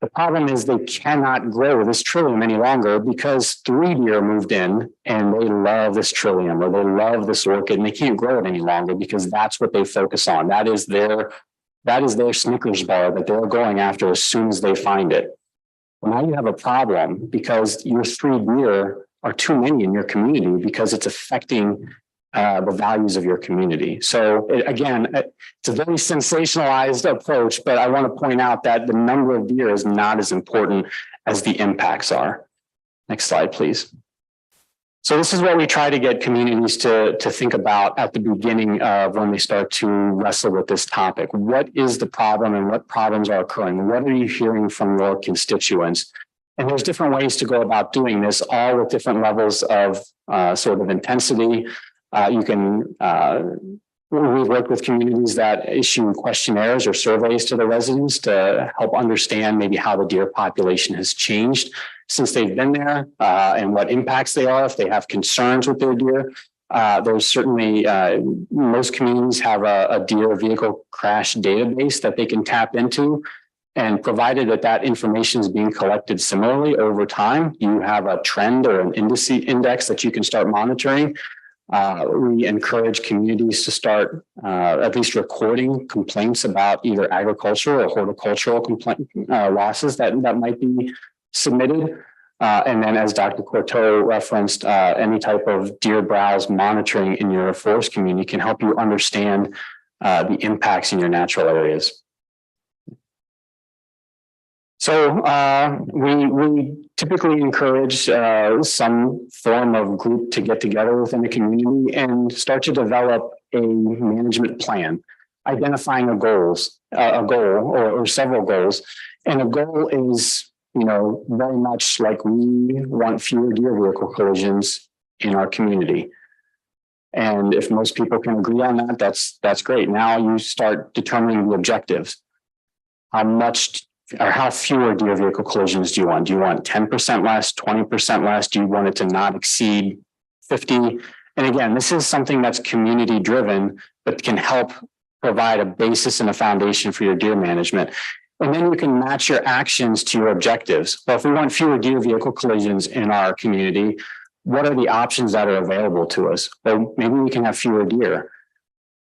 The problem is they cannot grow this trillium any longer because 3 deer moved in and they love this trillium or they love this orchid and they can't grow it any longer because that's what they focus on. That is their Snickers bar that they're going after as soon as they find it. Well, now you have a problem because your 3 deer are too many in your community because it's affecting the values of your community. So again, it's a very sensationalized approach, but I want to point out that the number of deer is not as important as the impacts are. Next slide, please. So this is what we try to get communities to think about at the beginning of when they start to wrestle with this topic. What is the problem and what problems are occurring? What are you hearing from your constituents? And there's different ways to go about doing this, all with different levels of sort of intensity. We've worked with communities that issue questionnaires or surveys to the residents to help understand maybe how the deer population has changed since they've been there and what impacts they are if they have concerns with their deer. There's certainly, most communities have a deer vehicle crash database that they can tap into. And provided that that information is being collected similarly over time, you have a trend or an index that you can start monitoring. We encourage communities to start at least recording complaints about either agricultural or horticultural losses that might be submitted. And then, as Dr. Courteau referenced, any type of deer browse monitoring in your forest community can help you understand the impacts in your natural areas. So we typically encourage some form of group to get together within the community and start to develop a management plan, identifying a goal or several goals. And a goal is, very much like we want fewer deer vehicle collisions in our community. And if most people can agree on that, that's great. Now you start determining the objectives. How much or how fewer deer vehicle collisions do you want? Do you want 10% less, 20% less? Do you want it to not exceed 50? And again, this is something that's community driven, but can help provide a basis and a foundation for your deer management. And then you can match your actions to your objectives. Well, if we want fewer deer vehicle collisions in our community, what are the options that are available to us? Well, maybe we can have fewer deer.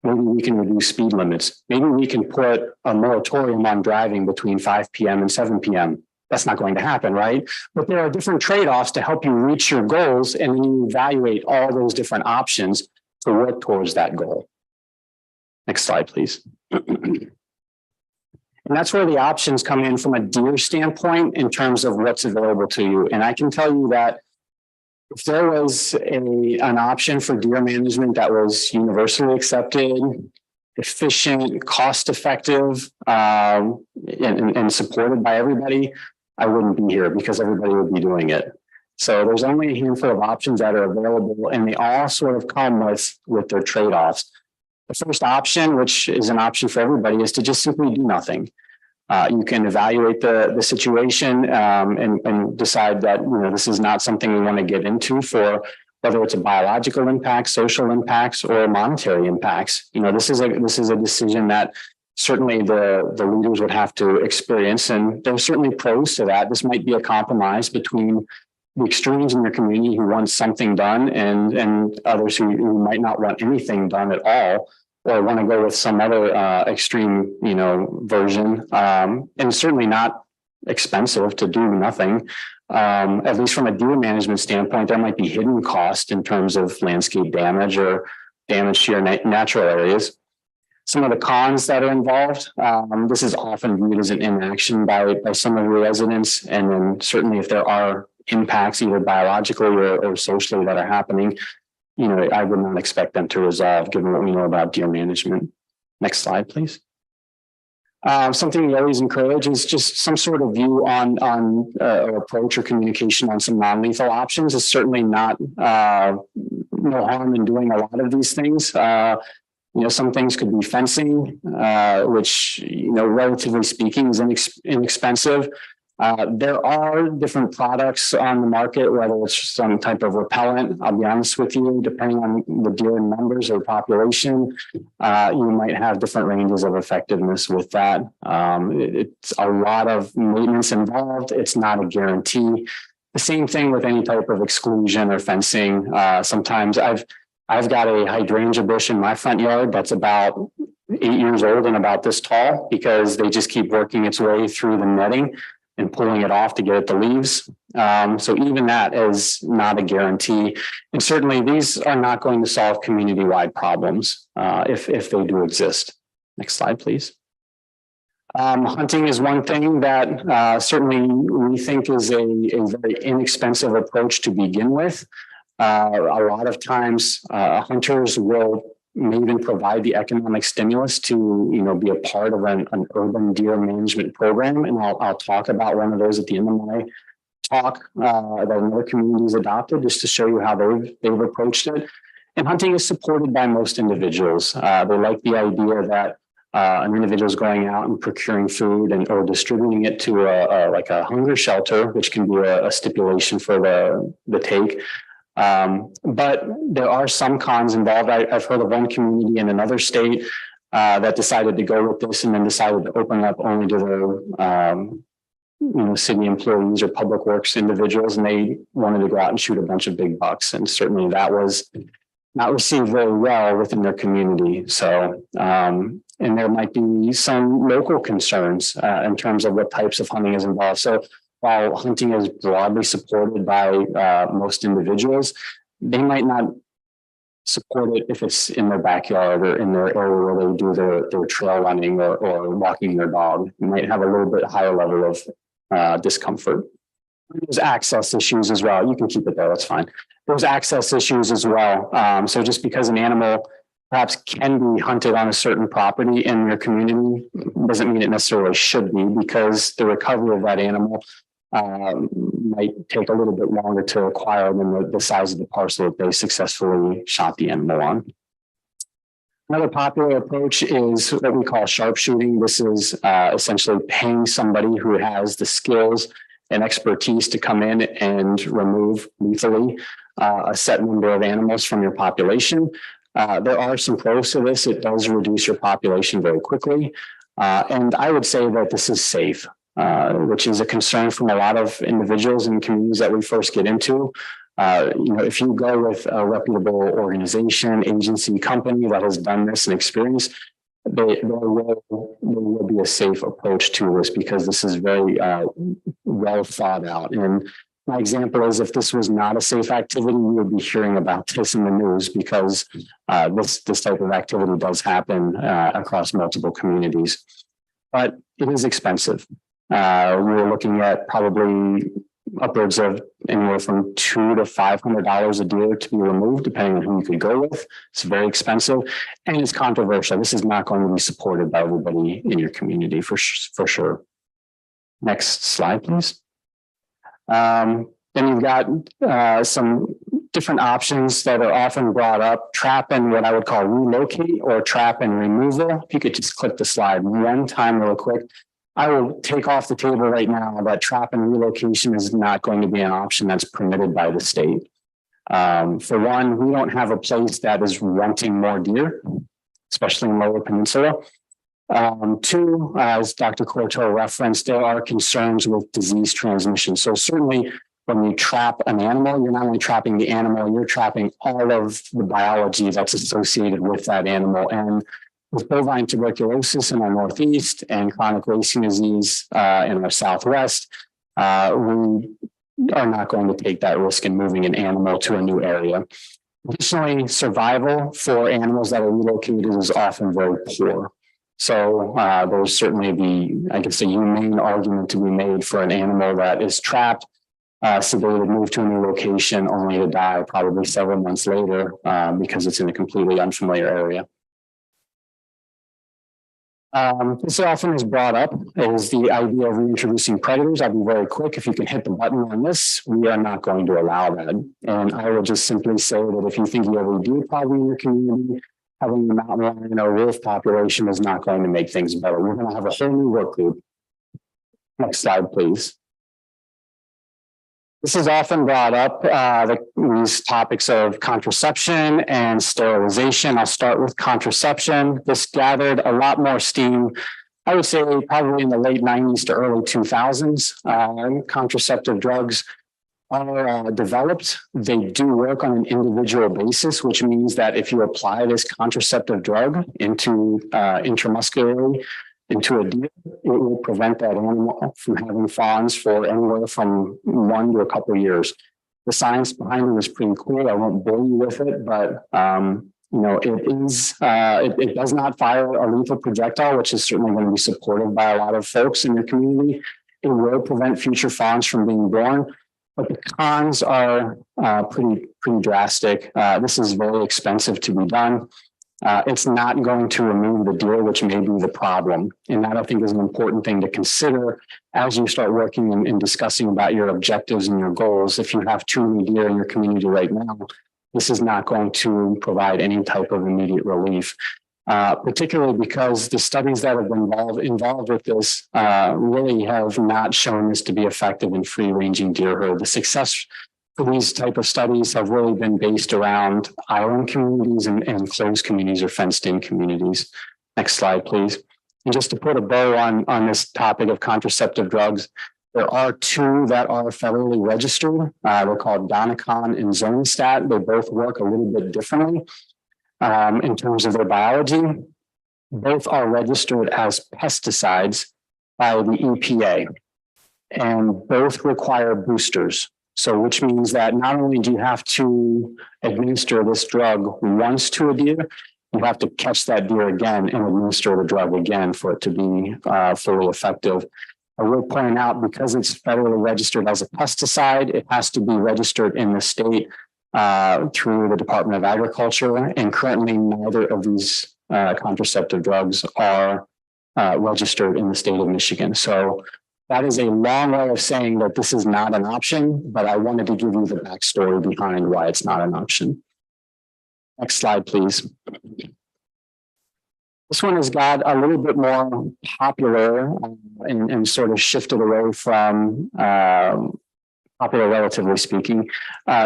Maybe we can reduce speed limits. Maybe we can put a moratorium on driving between 5 p.m. and 7 p.m. That's not going to happen, right? But there are different trade-offs to help you reach your goals, and then you evaluate all those different options to work towards that goal. Next slide, please. And that's where the options come in from a deer standpoint in terms of what's available to you. And I can tell you that if there was an option for deer management that was universally accepted, efficient, cost-effective, and supported by everybody, I wouldn't be here because everybody would be doing it. So there's only a handful of options that are available, and they all sort of come with their trade-offs. The first option, which is an option for everybody, is to just simply do nothing. You can evaluate the situation and decide that this is not something we want to get into, for whether it's a biological impact, social impacts, or monetary impacts. This is a decision that certainly the leaders would have to experience, and there's certainly pros to that. This might be a compromise between the extremes in your community who want something done and others who might not want anything done at all, or want to go with some other extreme, version. And certainly not expensive to do nothing. At least from a deer management standpoint, there might be hidden cost in terms of landscape damage or damage to your natural areas. Some of the cons that are involved, this is often viewed as an inaction by some of your residents. And then certainly if there are impacts either biologically or socially that are happening, I would not expect them to resolve given what we know about deer management. Next slide, please. Something we always encourage is just some sort of view on or approach or communication on some non-lethal options. Is certainly not no harm in doing a lot of these things. Some things could be fencing, which, relatively speaking is inexpensive. There are different products on the market, whether it's some type of repellent. I'll be honest with you, depending on the deer numbers or population, you might have different ranges of effectiveness with that. It's a lot of maintenance involved. It's not a guarantee. The same thing with any type of exclusion or fencing. Sometimes I've got a hydrangea bush in my front yard that's about 8 years old and about this tall because they just keep working its way through the netting and pulling it off to get at the leaves. So even that is not a guarantee. And certainly these are not going to solve community-wide problems if they do exist. Next slide, please. Hunting is one thing that certainly we think is a very inexpensive approach to begin with. A lot of times hunters will may even provide the economic stimulus to, be a part of an urban deer management program. And I'll talk about one of those at the end of my talk that another community has adopted, just to show you how they've approached it. And hunting is supported by most individuals. They like the idea that an individual is going out and procuring food or distributing it to like a hunger shelter, which can be a stipulation for the take. But there are some cons involved. I've heard of one community in another state that decided to go with this and then decided to open up only to the city employees or public works individuals, and they wanted to go out and shoot a bunch of big bucks. And certainly that was not received very well within their community. So, and there might be some local concerns in terms of what types of hunting is involved. So while hunting is broadly supported by most individuals, they might not support it if it's in their backyard or in their area where they do their trail running or walking their dog. You might have a little bit higher level of discomfort. There's access issues as well. You can keep it there, that's fine. There's access issues as well. So just because an animal perhaps can be hunted on a certain property in your community doesn't mean it necessarily should be, because the recovery of that animal might take a little bit longer to acquire than the size of the parcel that they successfully shot the animal on. Another popular approach is what we call sharpshooting. This is essentially paying somebody who has the skills and expertise to come in and remove lethally a set number of animals from your population. There are some pros to this. It does reduce your population very quickly. And I would say that this is safe, which is a concern from a lot of individuals and communities that we first get into. If you go with a reputable organization, agency, company that has done this and experienced, there will be a safe approach to this, because this is very well thought out. And my example is, if this was not a safe activity, we would be hearing about this in the news, because this type of activity does happen across multiple communities. But it is expensive. We're looking at probably upwards of anywhere from $200 to $500 a deer to be removed, depending on who you could go with. It's very expensive and it's controversial. This is not going to be supported by everybody in your community for sure. Next slide, please. Then you've got some different options that are often brought up: trap and what I would call relocate, or trap and removal. If you could just click the slide one time real quick. I will take off the table right now that trap and relocation is not going to be an option that's permitted by the state. For one, we don't have a place that is wanting more deer, especially in Lower Peninsula. Two, as Dr. Corto referenced, there are concerns with disease transmission. So certainly when you trap an animal, you're not only trapping the animal, you're trapping all of the biology that's associated with that animal. And with bovine tuberculosis in our northeast and chronic wasting disease in our southwest, we are not going to take that risk in moving an animal to a new area. Additionally, survival for animals that are relocated is often very poor. So there's certainly I guess, a humane argument to be made for an animal that is trapped, sedated, moved to a new location, only to die probably several months later because it's in a completely unfamiliar area. This often is brought up is the idea of reintroducing predators. I'll be very quick. If you can hit the button on this, we are not going to allow that. And I will just simply say that if you think you have a deer problem in your community, having a mountain lion or wolf population is not going to make things better. We're going to have a whole new work group. Next slide, please. This is often brought up, these topics of contraception and sterilization. I'll start with contraception. This gathered a lot more steam, I would say probably in the late 90s to early 2000s. Contraceptive drugs are developed. They do work on an individual basis, which means that if you apply this contraceptive drug into intramuscularly into a deer, it will prevent that animal from having fawns for anywhere from 1 to a couple of years. The science behind it is pretty cool. I won't bore you with it, but it does not fire a lethal projectile, which is certainly going to be supported by a lot of folks in your community. It will prevent future fawns from being born, but the cons are pretty drastic. This is very expensive to be done. It's not going to remove the deer, which may be the problem. And that, I think, is an important thing to consider as you start working and discussing about your objectives and your goals. If you have too many deer in your community right now, this is not going to provide any type of immediate relief, particularly because the studies that have been involved with this really have not shown this to be effective in free-ranging deer herd. The success for these type of studies have really been based around island communities and closed communities or fenced-in communities. Next slide, please. And just to put a bow on this topic of contraceptive drugs, there are two that are federally registered. They're called Donacon and Zonistat. They both work a little bit differently in terms of their biology. Both are registered as pesticides by the EPA, and both require boosters. So which means that not only do you have to administer this drug once to a deer, you have to catch that deer again and administer the drug again for it to be fully effective. I will point out, because it's federally registered as a pesticide, it has to be registered in the state through the Department of Agriculture, and currently neither of these contraceptive drugs are registered in the state of Michigan. So that is a long way of saying that this is not an option, but I wanted to give you the backstory behind why it's not an option. Next slide, please. This one has got a little bit more popular and sort of shifted away from popular, relatively speaking,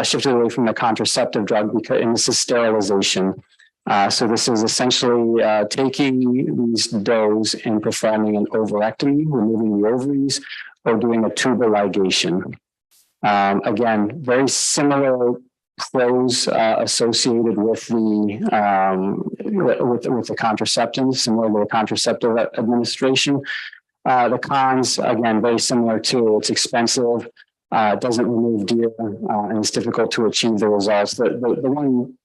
shifted away from the contraceptive drug, because, and this is sterilization. So this is essentially taking these does and performing an ovarectomy, removing the ovaries, or doing a tubal ligation. Again, very similar pros associated with the contraceptives, similar to the contraceptive administration. The cons, again, very similar to, it's expensive, doesn't remove deer, and it's difficult to achieve the results. The one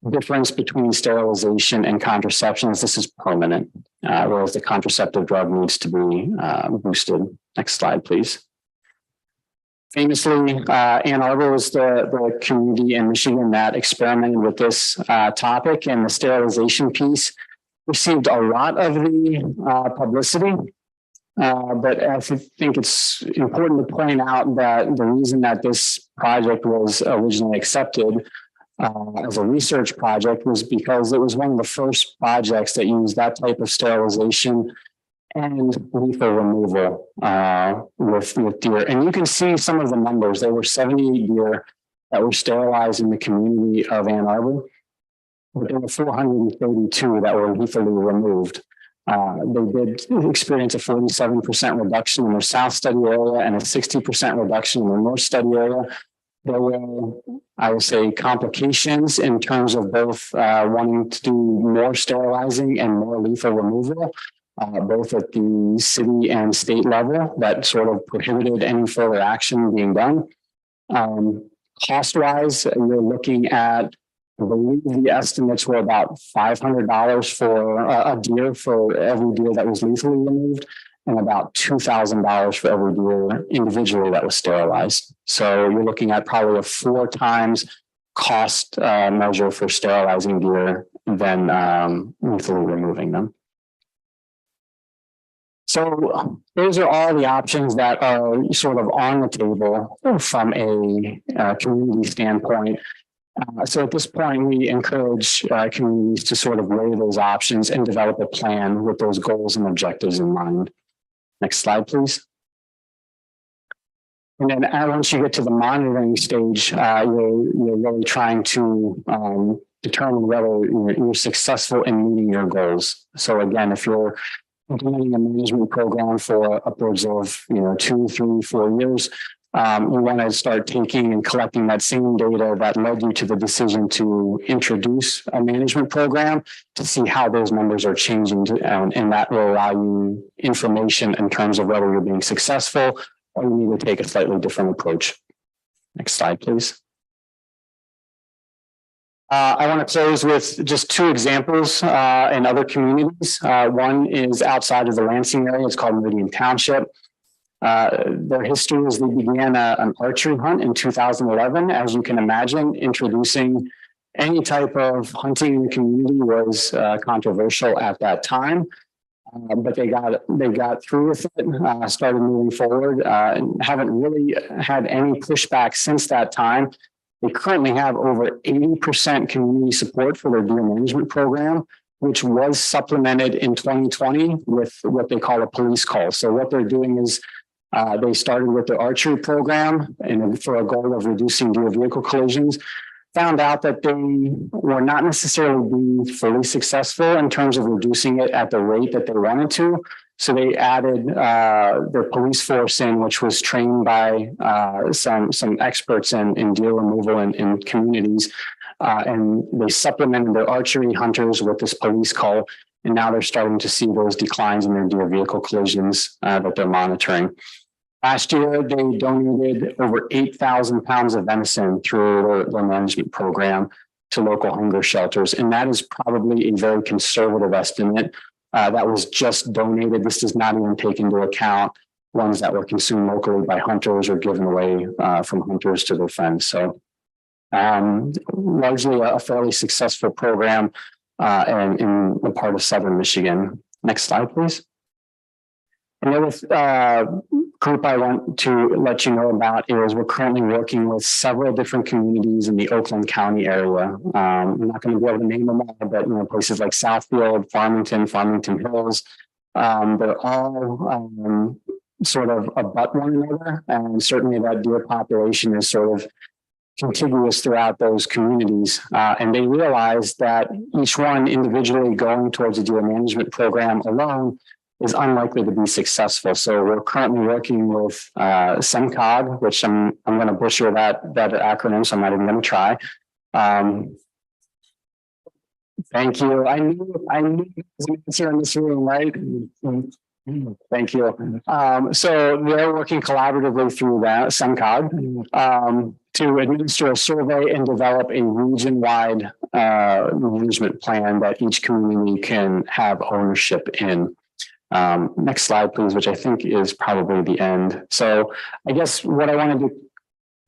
difference between sterilization and contraception is this is permanent, whereas the contraceptive drug needs to be boosted. Next slide, please. Famously, Ann Arbor was the community in Michigan that experimented with this topic, and the sterilization piece received a lot of the publicity. But I think it's important to point out that the reason that this project was originally accepted as a research project was because it was one of the first projects that used that type of sterilization and lethal removal with deer. And you can see some of the numbers. There were 78 deer that were sterilized in the community of Ann Arbor, but there were 432 that were lethally removed. They did experience a 47% reduction in their south study area and a 60% reduction in their north study area. There were, I would say, complications in terms of both wanting to do more sterilizing and more lethal removal, both at the city and state level, that sort of prohibited any further action being done. Cost-wise, you're looking at, I believe the estimates were about $500 for a deer for every deer that was lethally removed, and about $2,000 for every deer individually that was sterilized. So you're looking at probably a 4 times cost measure for sterilizing deer than lethally removing them. So those are all the options that are sort of on the table from a community standpoint. So at this point, we encourage communities to sort of weigh those options and develop a plan with those goals and objectives in mind. Next slide, please. And then once you get to the monitoring stage, you're really trying to determine whether you're successful in meeting your goals. So again, if you're implementing a management program for upwards of 2, 3, 4 years, you want to start taking and collecting that same data that led you to the decision to introduce a management program to see how those numbers are changing. And that will allow you information in terms of whether you're being successful or you need to take a slightly different approach. Next slide, please. I want to close with just 2 examples in other communities. One is outside of the Lansing area. It's called Meridian Township. Their history is they began an archery hunt in 2011. As you can imagine, introducing any type of hunting in the community was controversial at that time. But they got through with it, started moving forward, and haven't really had any pushback since that time. They currently have over 80% community support for their deer management program, which was supplemented in 2020 with what they call a police call. So what they're doing is they started with the archery program and for a goal of reducing deer vehicle collisions. found out that they were not necessarily being fully successful in terms of reducing it at the rate that they wanted to. So they added their police force in, which was trained by some experts in deer removal in communities. And they supplemented their archery hunters with this police call. And now they're starting to see those declines in their deer vehicle collisions that they're monitoring. Last year, they donated over 8,000 pounds of venison through their management program to local hunger shelters. And that is probably a very conservative estimate. That was just donated. This does not even take into account ones that were consumed locally by hunters or given away from hunters to their friends. So largely a fairly successful program in the part of Southern Michigan. Next slide, please. Another group I want to let you know about is we're currently working with several different communities in the Oakland County area. I'm not going to be able to name them all, but places like Southfield, Farmington Hills, they're all sort of abut one another, and certainly that deer population is sort of contiguous throughout those communities. And they realized that each one individually going towards a deer management program alone is unlikely to be successful. So we're currently working with SEMCOG, which I'm going to butcher that acronym, so I'm not even going to try. Thank you. I knew there was an answer in this room, right? Thank you. So they're working collaboratively through that SEMCOG to administer a survey and develop a region-wide management plan that each community can have ownership in. Next slide, please, which I think is probably the end. So I guess what I wanted to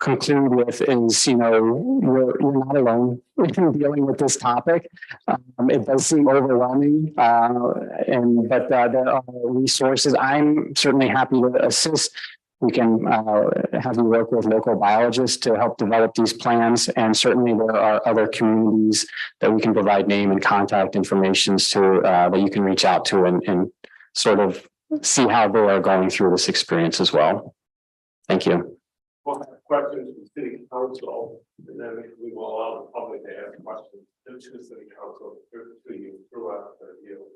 conclude with is, you're not alone in dealing with this topic. It does seem overwhelming, but there are resources. I'm certainly happy to assist. We can have you work with local biologists to help develop these plans. And certainly there are other communities that we can provide name and contact information to that you can reach out to and sort of see how they are going through this experience as well. Thank you. We'll have questions from City Council, and then we will allow the public to ask questions to the City Council to you throughout the review.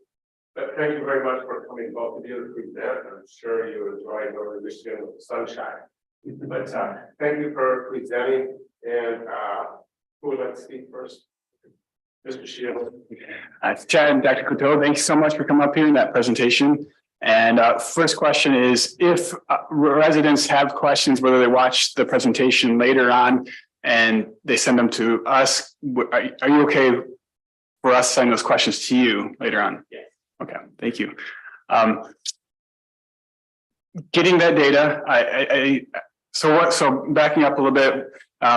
But thank you very much for coming both of you to present. I'm sure you enjoyed Northern Michigan with the sunshine. But thank you for presenting. And who would like to speak first? Mr. Shield. Chad and Dr. Couteau, thanks so much for coming up here in that presentation. And first question is, if residents have questions, whether they watch the presentation later on and they send them to us, are you okay for us sending those questions to you later on? Yes. Okay, thank you. Getting that data, so backing up a little bit,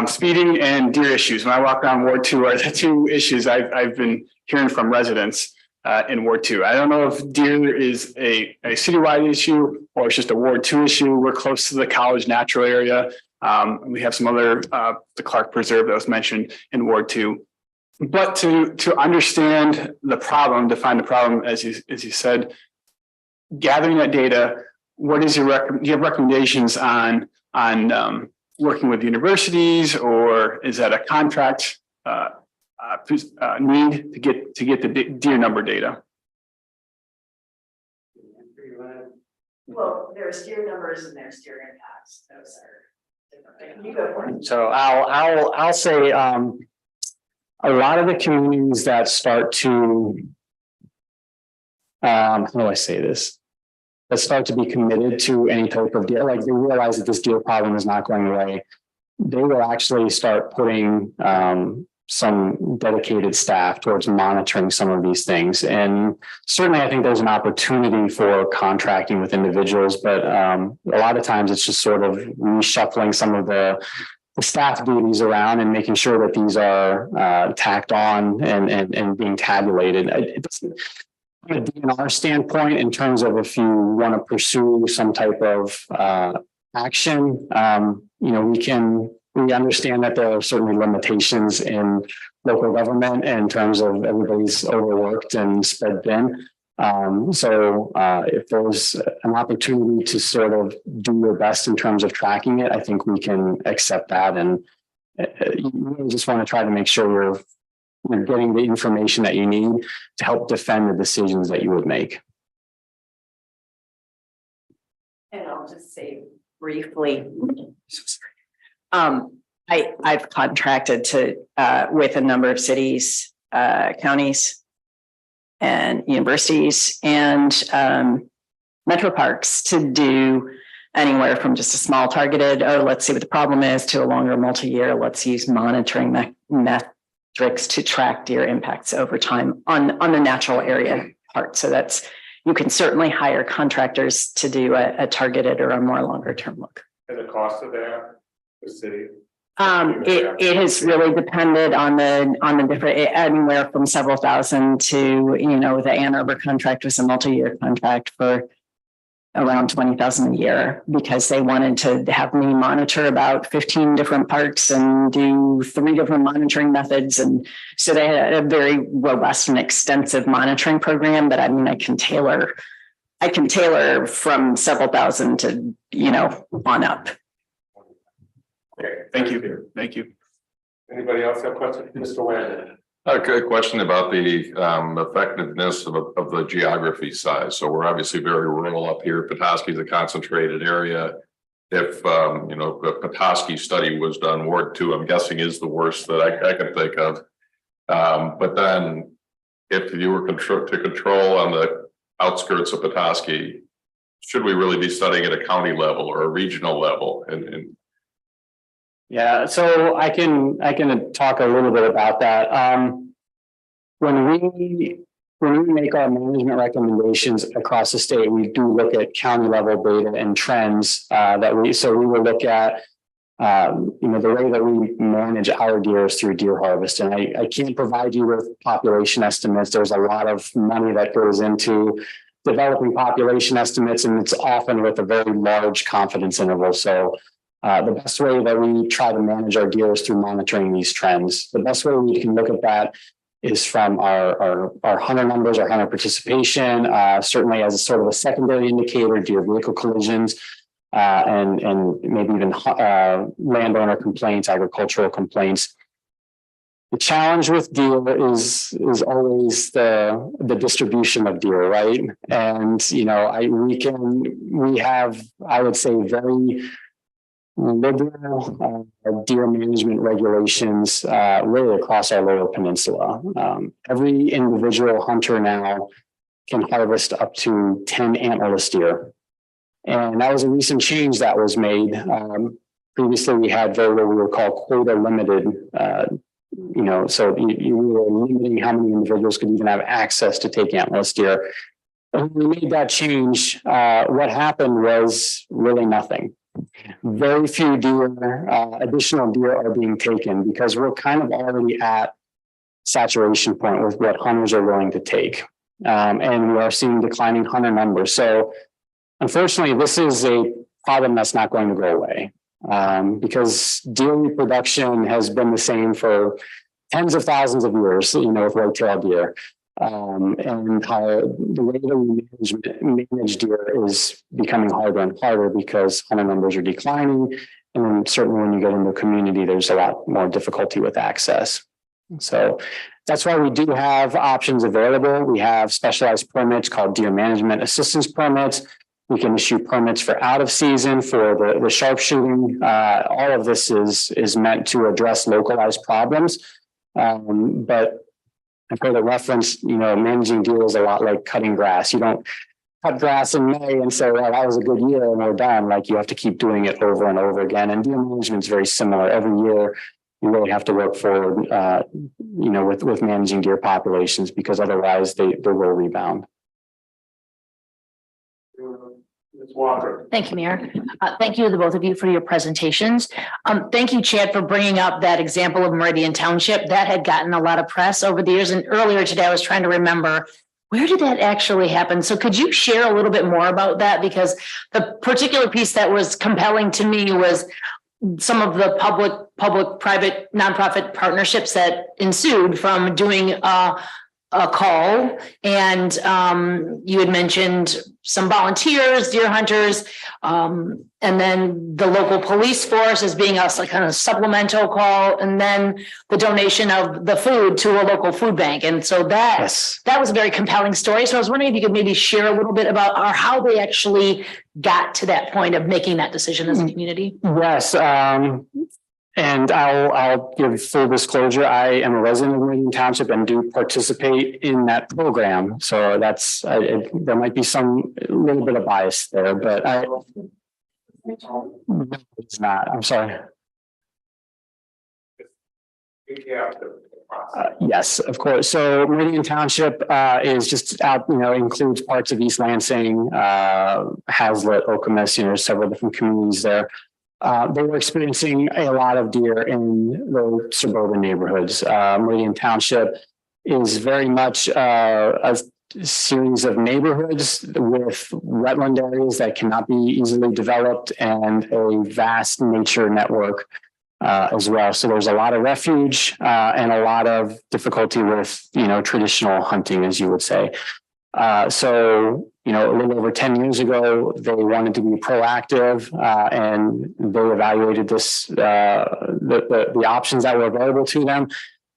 speeding and deer issues. When I walk around Ward 2 are the two issues I've been hearing from residents in Ward 2. I don't know if deer is a citywide issue or it's just a Ward 2 issue. We're close to the College Natural Area. We have some other, the Clark Preserve that was mentioned in Ward 2. But to understand the problem, define the problem, as you said, gathering that data, what is do you have recommendations on working with universities, or is that a contract need to get the deer number data? Well, there's deer numbers and there's deer impacts. Those are different things. You go for it. So I'll say a lot of the communities that start to how do I say this? That start to be committed to any type of deer, like they realize that this deer problem is not going away. They will actually start putting some dedicated staff towards monitoring some of these things. And certainly I think there's an opportunity for contracting with individuals, but a lot of times it's just sort of reshuffling some of the staff duties around and making sure that these are tacked on and being tabulated. It's from a DNR standpoint, in terms of if you want to pursue some type of action, we understand that there are certainly limitations in local government in terms of everybody's overworked and spread thin. So if there's an opportunity to sort of do your best in terms of tracking it, I think we can accept that and you really just want to try to make sure you're getting the information that you need to help defend the decisions that you would make. And I'll just say briefly. I've contracted to, with a number of cities, counties, and universities and, metro parks to do anywhere from just a small targeted, oh, let's see what the problem is, to a longer multi-year, let's use monitoring metrics to track deer impacts over time on the natural area part. So that's, you can certainly hire contractors to do a targeted or a more longer term look. And the cost of that, the city? It has really depended on the different, anywhere from several thousand to, you know, the Ann Arbor contract was a multi-year contract for around 20,000 a year, because they wanted to have me monitor about 15 different parks and do 3 different monitoring methods. And so they had a very robust and extensive monitoring program. But I mean, I can tailor from several thousand to, you know, on up. Okay, Thank you. Thank you. Anybody else have questions? Mr. Wagner? Okay, question about the effectiveness of the geography size. So we're obviously very rural up here. Petoskey is a concentrated area. If you know, the Petoskey study was done, Ward 2, I'm guessing is the worst that I can think of. But then if you were to control on the outskirts of Petoskey, should we really be studying at a county level or a regional level? And Yeah, so I can talk a little bit about that. When we make our management recommendations across the state, we do look at county level data and trends we will look at you know, the way that we manage our deer is through deer harvest. And I can't provide you with population estimates. There's a lot of money that goes into developing population estimates, and it's often with a very large confidence interval. So the best way that we try to manage our deer is through monitoring these trends. The best way we can look at that is from our hunter numbers, our hunter participation, certainly as a sort of a secondary indicator, deer vehicle collisions, and maybe even landowner complaints, agricultural complaints. The challenge with deer is always the distribution of deer, right? And you know, we have, I would say, very liberal deer management regulations really across our lower peninsula. Every individual hunter now can harvest up to 10 antlerless deer. And that was a recent change that was made. Previously, we had what we would call quota limited, you know, so you were limiting how many individuals could even have access to take antlerless deer. When we made that change, what happened was really nothing. Very few additional deer are being taken because we're kind of already at saturation point with what hunters are willing to take. And we are seeing declining hunter numbers. So unfortunately, this is a problem that's not going to go away because deer reproduction has been the same for tens of thousands of years, you know, with white-tailed deer. And how the way that we manage deer is becoming harder and harder because hunter numbers are declining. And then certainly when you get into a community, there's a lot more difficulty with access. So that's why we do have options available. We have specialized permits called deer management assistance permits. We can issue permits for out of season for the sharpshooting. All of this is meant to address localized problems. But I've heard a reference, you know, managing deer is a lot like cutting grass. You don't cut grass in May and say, well, that was a good year and we're done. Like you have to keep doing it over and over again. And deer management is very similar. Every year, you really have to work forward, you know, with managing deer populations because otherwise they will rebound. Ms. Walker. Thank you, Mayor. Thank you to both of you for your presentations. Thank you, Chad, for bringing up that example of Meridian Township. That had gotten a lot of press over the years. And earlier today, I was trying to remember, where did that actually happen? So could you share a little bit more about that? Because the particular piece that was compelling to me was some of the public-private nonprofit partnerships that ensued from doing a call and you had mentioned some volunteers, deer hunters, and then the local police force as being a kind of supplemental call, and then the donation of the food to a local food bank. And so that was a very compelling story. So I was wondering if you could maybe share a little bit about or how they actually got to that point of making that decision as a community. Yes, and I'll give full disclosure. I am a resident of Meridian Township and do participate in that program. So that's, there might be some little bit of bias there, but it's not. I'm sorry. Recap the process. Yes, of course. So Meridian Township is just out, includes parts of East Lansing, Hazlet, Okemos, several different communities there. They were experiencing a lot of deer in the suburban neighborhoods. Meridian Township is very much a series of neighborhoods with wetland areas that cannot be easily developed and a vast nature network as well. So there's a lot of refuge and a lot of difficulty with, traditional hunting, as you would say. So, a little over 10 years ago, they wanted to be proactive and they evaluated the options that were available to them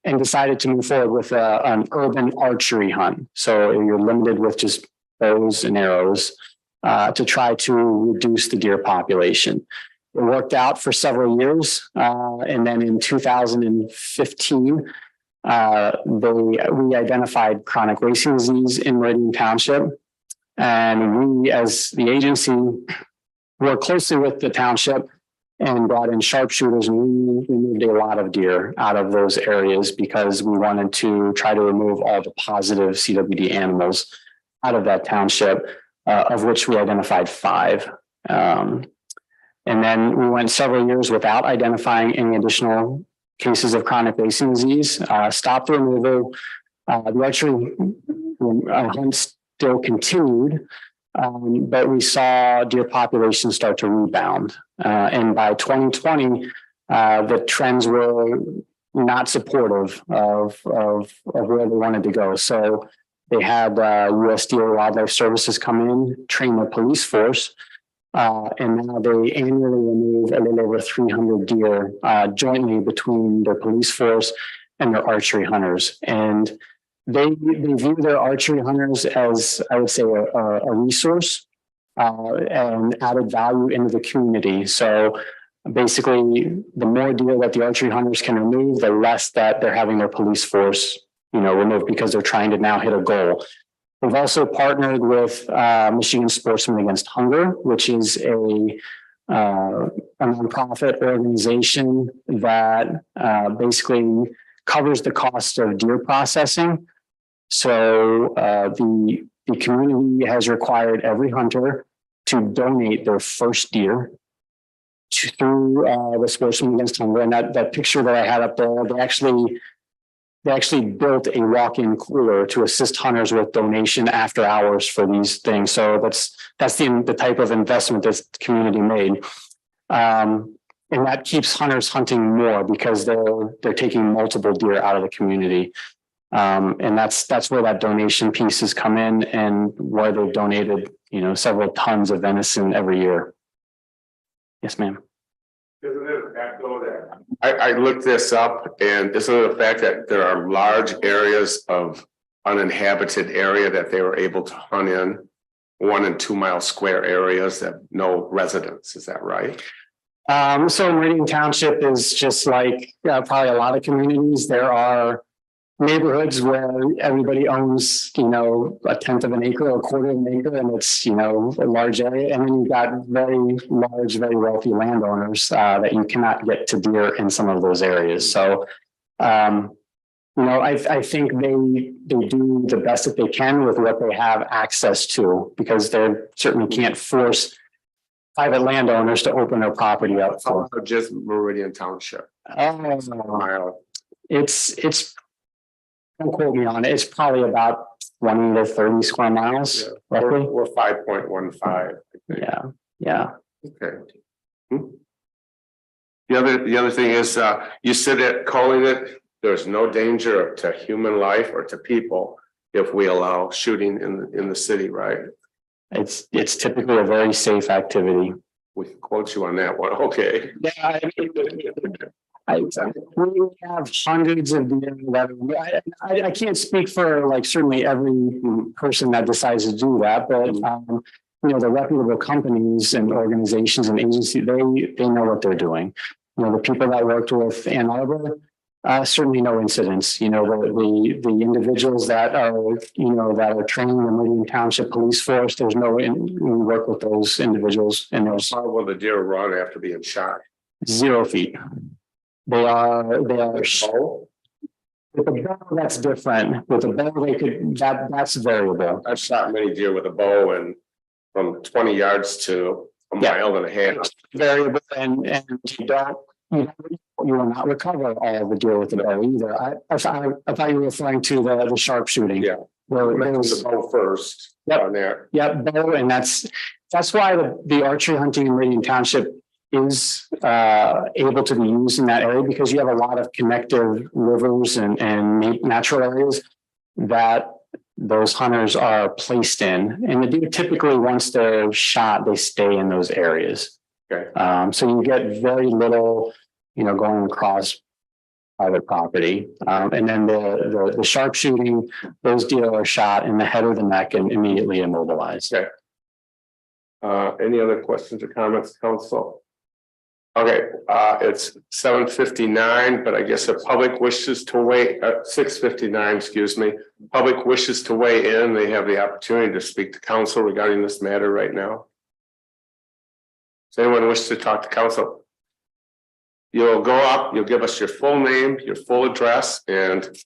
and decided to move forward with an urban archery hunt. So you're limited with just bows and arrows to try to reduce the deer population. It worked out for several years. And then in 2015, we identified chronic wasting disease in Meridian Township. And we, as the agency, worked closely with the township and brought in sharpshooters, and we removed a lot of deer out of those areas because we wanted to try to remove all the positive CWD animals out of that township, of which we identified 5. And then we went several years without identifying any additional cases of chronic wasting disease, stopped the removal. The archery hunt still continued, but we saw deer populations start to rebound. And by 2020, the trends were not supportive of where they wanted to go. So they had USDA Wildlife Services come in, train the police force, and now they annually remove a little over 300 deer jointly between their police force and their archery hunters. And they view their archery hunters as, I would say, a resource and added value into the community. So basically, the more deer that the archery hunters can remove, the less that they're having their police force, removed because they're trying to now hit a goal. We've also partnered with Michigan Sportsmen Against Hunger, which is a nonprofit organization that basically covers the cost of deer processing. So the community has required every hunter to donate their first deer through the Sportsmen Against Hunger. And that picture that I had up there, they actually built a walk-in cooler to assist hunters with donation after hours for these things. So that's the type of investment that the community made. And that keeps hunters hunting more because they're taking multiple deer out of the community. And that's where that donation pieces come in and where they've donated, several tons of venison every year. Yes, ma'am. Isn't it a fact though that I looked this up, and isn't it the fact that there are large areas of uninhabited area that they were able to hunt in, 1 and 2 mile square areas that no residents, is that right? So Meridian Township is just like probably a lot of communities. There are neighborhoods where everybody owns, a 1/10 of an acre or 1/4 of an acre, and it's, a large area. And then you've got very large, very wealthy landowners that you cannot get to deer in some of those areas. So, I think they do the best that they can with what they have access to, because they certainly can't force private landowners to open their property up for. Just Meridian Township. It's don't quote me on it. It's probably about 20 to 30 square miles. Yeah, roughly. we're 5.15. Yeah. Okay. The other thing is, you said that calling it, there's no danger to human life or to people. if we allow shooting in the city, right? It's typically a very safe activity. We can quote you on that one, okay. Yeah, we have hundreds of deer that I can't speak for like certainly every person that decides to do that, but you know, the reputable companies and organizations and agencies, they know what they're doing. You know, the people that worked with Ann Arbor, certainly no incidents. You know, the individuals that are, you know, that are training the Meridian Township Police Force, we work with those individuals and there's How will the deer run after being shot? 0 feet. They are Bow? with a bow, that's different. With a bow, that's variable. I've shot many deer with a bow and from 20 yards to a mile and a half. Variable and you will not recover all of the deer with the bow either. I thought you were referring to the sharpshooting. Yeah. Where We're there was the bow first. Yep. On there. Yep, bow, and that's why the archery hunting in Meridian Township is able to be used in that area, because you have a lot of connective rivers and natural areas that those hunters are placed in. And the deer typically, once they're shot, they stay in those areas. Okay. So you get very little, you know, going across private property. And then the sharpshooting, those deer are shot in the head or the neck and immediately immobilized. Okay. Any other questions or comments, council? Okay, it's 7:59, but I guess the public wishes to weigh, 6:59, excuse me. Public wishes to weigh in, they have the opportunity to speak to council regarding this matter right now. Does anyone wish to talk to council? You'll go up, you'll give us your full name, your full address, and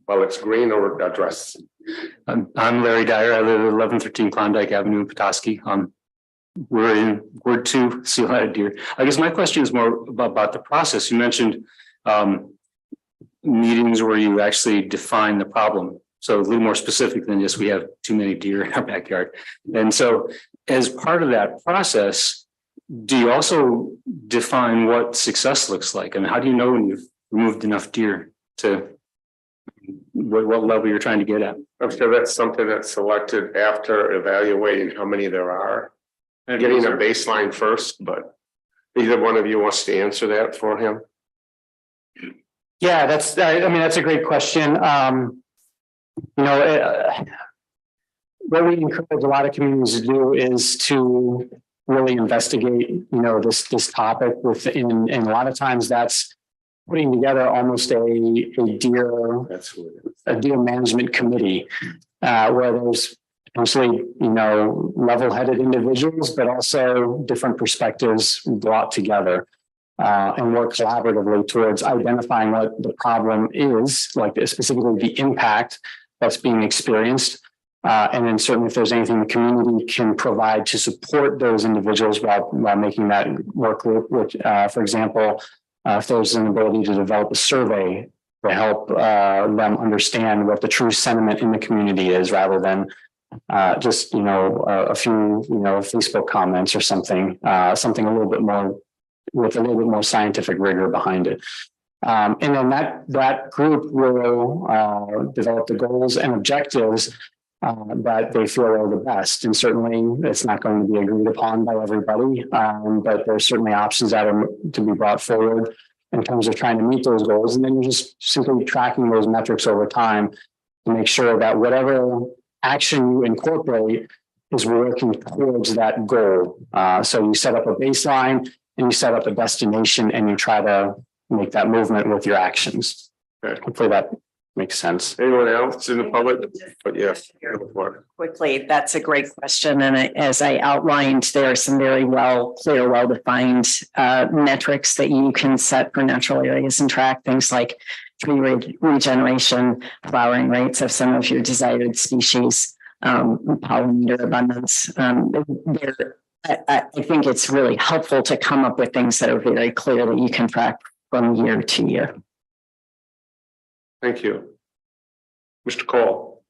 well, it's green or address. I'm Larry Dyer. I live at 1113 Klondike Avenue in Petoskey. We're in Ward 2, see a lot of deer. I guess my question is more about the process. You mentioned meetings where you actually define the problem. So a little more specific than just we have too many deer in our backyard. And so as part of that process, do you also define what success looks like? I mean, how do you know when you've removed enough deer to what level you're trying to get at? I'm sure that's something that's selected after evaluating how many there are. Getting a baseline first, but either one of you wants to answer that for him. Yeah, I mean, that's a great question. You know, what we encourage a lot of communities to do is to really investigate, you know, this topic within, and a lot of times that's putting together almost a deer management committee, where there's potentially, you know, level-headed individuals, but also different perspectives brought together and work collaboratively towards identifying what the problem is, like specifically the impact that's being experienced. And then certainly if there's anything the community can provide to support those individuals while making that work group, which, for example, if there's an ability to develop a survey to help them understand what the true sentiment in the community is, rather than just, you know, a few, you know, Facebook comments or something a little bit more with a little bit more scientific rigor behind it. And then that group will develop the goals and objectives that they feel are the best. And certainly it's not going to be agreed upon by everybody, but there's certainly options that are to be brought forward in terms of trying to meet those goals. And then you're just simply tracking those metrics over time to make sure that whatever action you incorporate is working towards that goal. So you set up a baseline and you set up a destination and you try to make that movement with your actions. Okay. Hopefully that makes sense. Anyone else in the public? But yes, go for it. Quickly, that's a great question. And as I outlined, there are some very clear, well-defined metrics that you can set for natural areas and track things like tree regeneration, flowering rates of some of your desired species, pollinator abundance. I think it's really helpful to come up with things that are very clear that you can track from year to year. Thank you. Mr. Cole.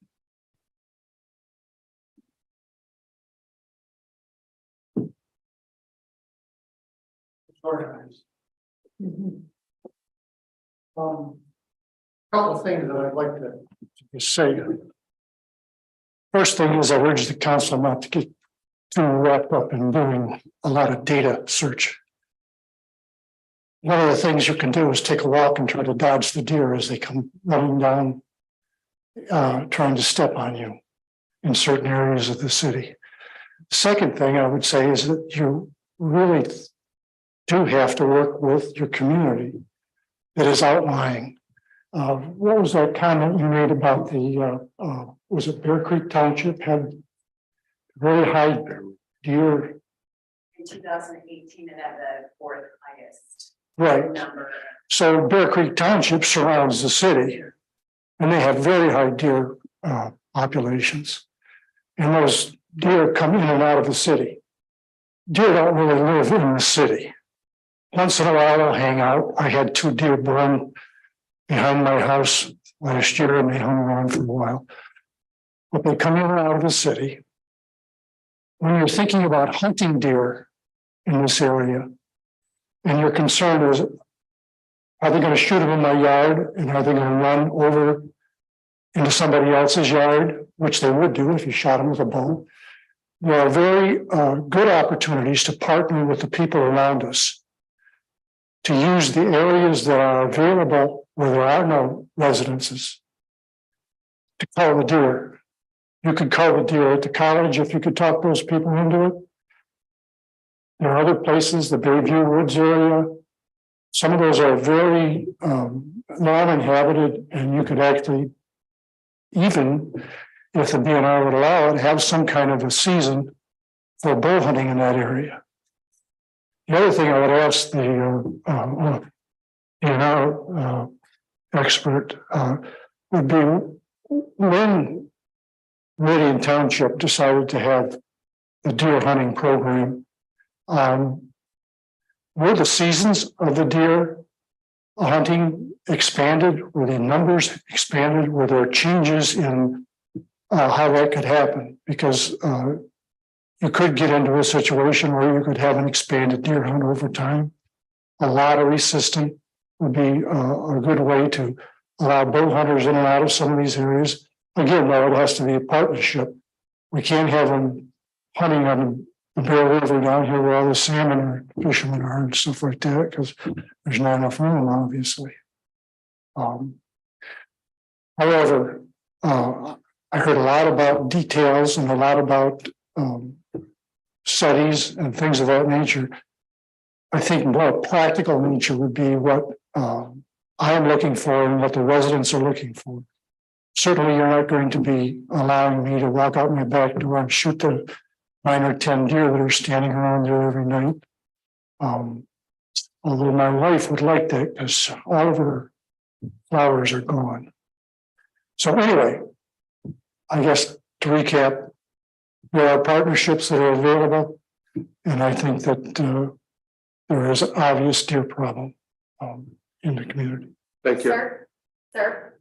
Organized. Couple of things that I'd like to say. First thing is I urge the council not to get too wrapped up in doing a lot of data search. One of the things you can do is take a walk and try to dodge the deer as they come running down, trying to step on you in certain areas of the city. Second thing I would say is that you really do have to work with your community that is outlying. What was that comment you made about the, was it Bear Creek Township had very high deer? In 2018, it had the fourth highest Right. number. So Bear Creek Township surrounds the city and they have very high deer populations. And those deer come in and out of the city. Deer don't really live in the city. Once in a while they'll hang out. I had 2 deer born behind my house last year and they hung around for a while. But they come in and out of the city. When you're thinking about hunting deer in this area, and your concern is, are they going to shoot them in my yard and are they going to run over into somebody else's yard, which they would do if you shot them with a bow? There are very good opportunities to partner with the people around us to use the areas that are available where there are no residences to cull the deer. You could cull the deer at the college if you could talk those people into it. There are other places, the Bayview Woods area. Some of those are very non-inhabited, and you could actually, even if the DNR would allow it, have some kind of a season for bow hunting in that area. The other thing I would ask the DNR expert would be when Meridian Township decided to have the deer hunting program. Were the seasons of the deer hunting expanded? Were the numbers expanded? Were there changes in how that could happen? Because you could get into a situation where you could have an expanded deer hunt over time. A lottery system would be a good way to allow bow hunters in and out of some of these areas. Again, though, it has to be a partnership. We can't have them hunting on the Bear River down here where all the salmon or fishermen are and stuff like that, because there's not enough room, obviously. However, I heard a lot about details and a lot about studies and things of that nature. I think more practical nature would be what I am looking for and what the residents are looking for. Certainly, you're not going to be allowing me to walk out my back door and shoot the 9 or 10 deer that are standing around there every night. Although my wife would like that because all of her flowers are gone. So anyway, I guess to recap, there are partnerships that are available, and I think that there is an obvious deer problem in the community. Thank you. Sir,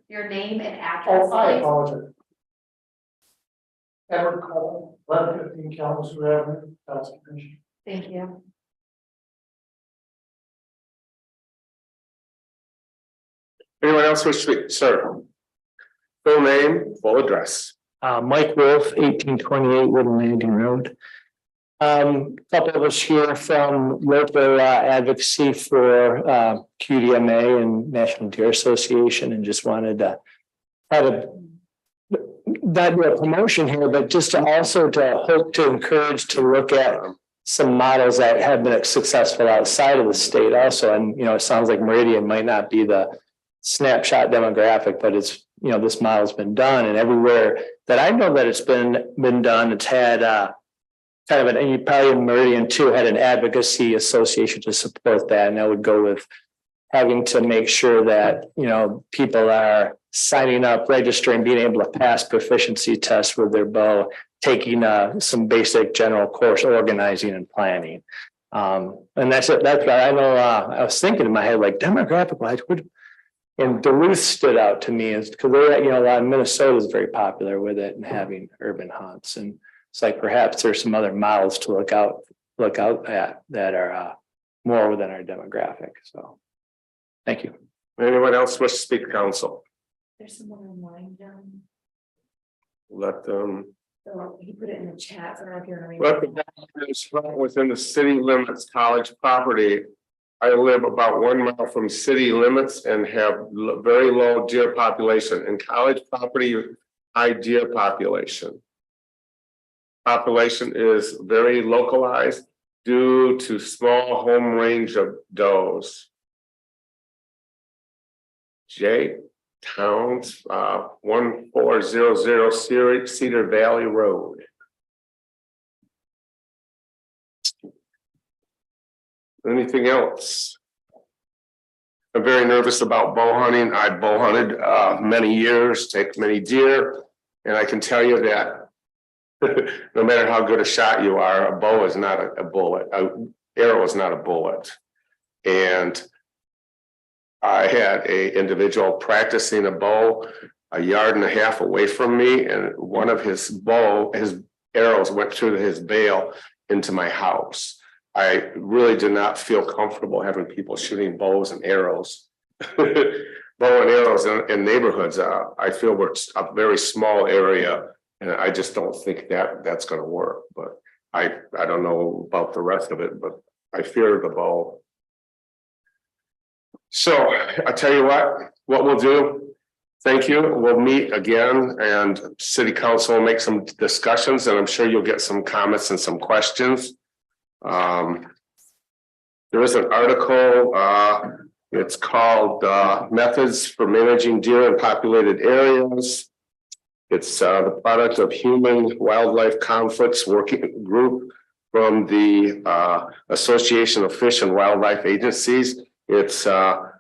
your name and address, I please. apologize. Edward Cole, 1115 Kalamazoo Avenue, Dawson Creek. Thank you. Anyone else wish to speak? Sir. Full name, full address. Mike Wolf, 1828 Wooden Landing Road. Couple of us here from local advocacy for QDMA and National Deer Association, and just wanted to try to not do a promotion here, but just to also to hope to encourage to look at some models that have been successful outside of the state also. And, it sounds like Meridian might not be the snapshot demographic, but it's, this model's been done, and everywhere that I know that it's been done, it's had kind of and you probably in Meridian too had an advocacy association to support that. And that would go with having to make sure that, people are signing up, registering, being able to pass proficiency tests with their bow, taking some basic general course organizing and planning. And that's it. That's what I know. I was thinking in my head, like demographic wise, and Duluth stood out to me is because a lot of Minnesota is very popular with it and having urban hunts. And it's like perhaps there's some other models to look out at that are more within our demographic. So thank you. Anyone else wish to speak to council? There's someone online, John. let them, So he put it in the chat, so I don't know if you're gonna read. let the documents found within the city limits, college property. I live about 1 mile from city limits and have very low deer population. In college property, high deer population. Population is very localized due to small home range of does. J Towns, 1400 Cedar Valley Road. Anything else? I'm very nervous about bow hunting. I bow hunted many years, take many deer, and I can tell you that no matter how good a shot you are, a bow is not a bullet. An arrow is not a bullet. And I had a individual practicing a bow 1.5 yards away from me, and one of his arrows went through his bale into my house. I really did not feel comfortable having people shooting bows and arrows. Bow and arrows in neighborhoods, I feel we're a very small area, and I just don't think that that's going to work. But I don't know about the rest of it, but I fear the bow. So I tell you what we'll do. Thank you. We'll meet again, and city council will make some discussions, and I'm sure you'll get some comments and some questions. There is an article, it's called Methods for Managing Deer in Populated Areas. It's the product of Human Wildlife Conflicts Working Group from the Association of Fish and Wildlife Agencies. It's a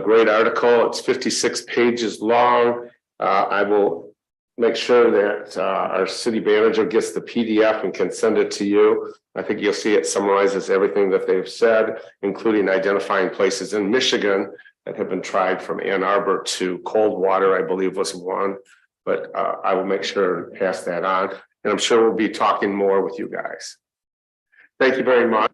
great article. It's 56 pages long. I will make sure that our city manager gets the PDF and can send it to you. I think you'll see it summarizes everything that they've said, including identifying places in Michigan that have been tried from Ann Arbor to Coldwater, I believe was one. But I will make sure to pass that on. And I'm sure we'll be talking more with you guys. Thank you very much.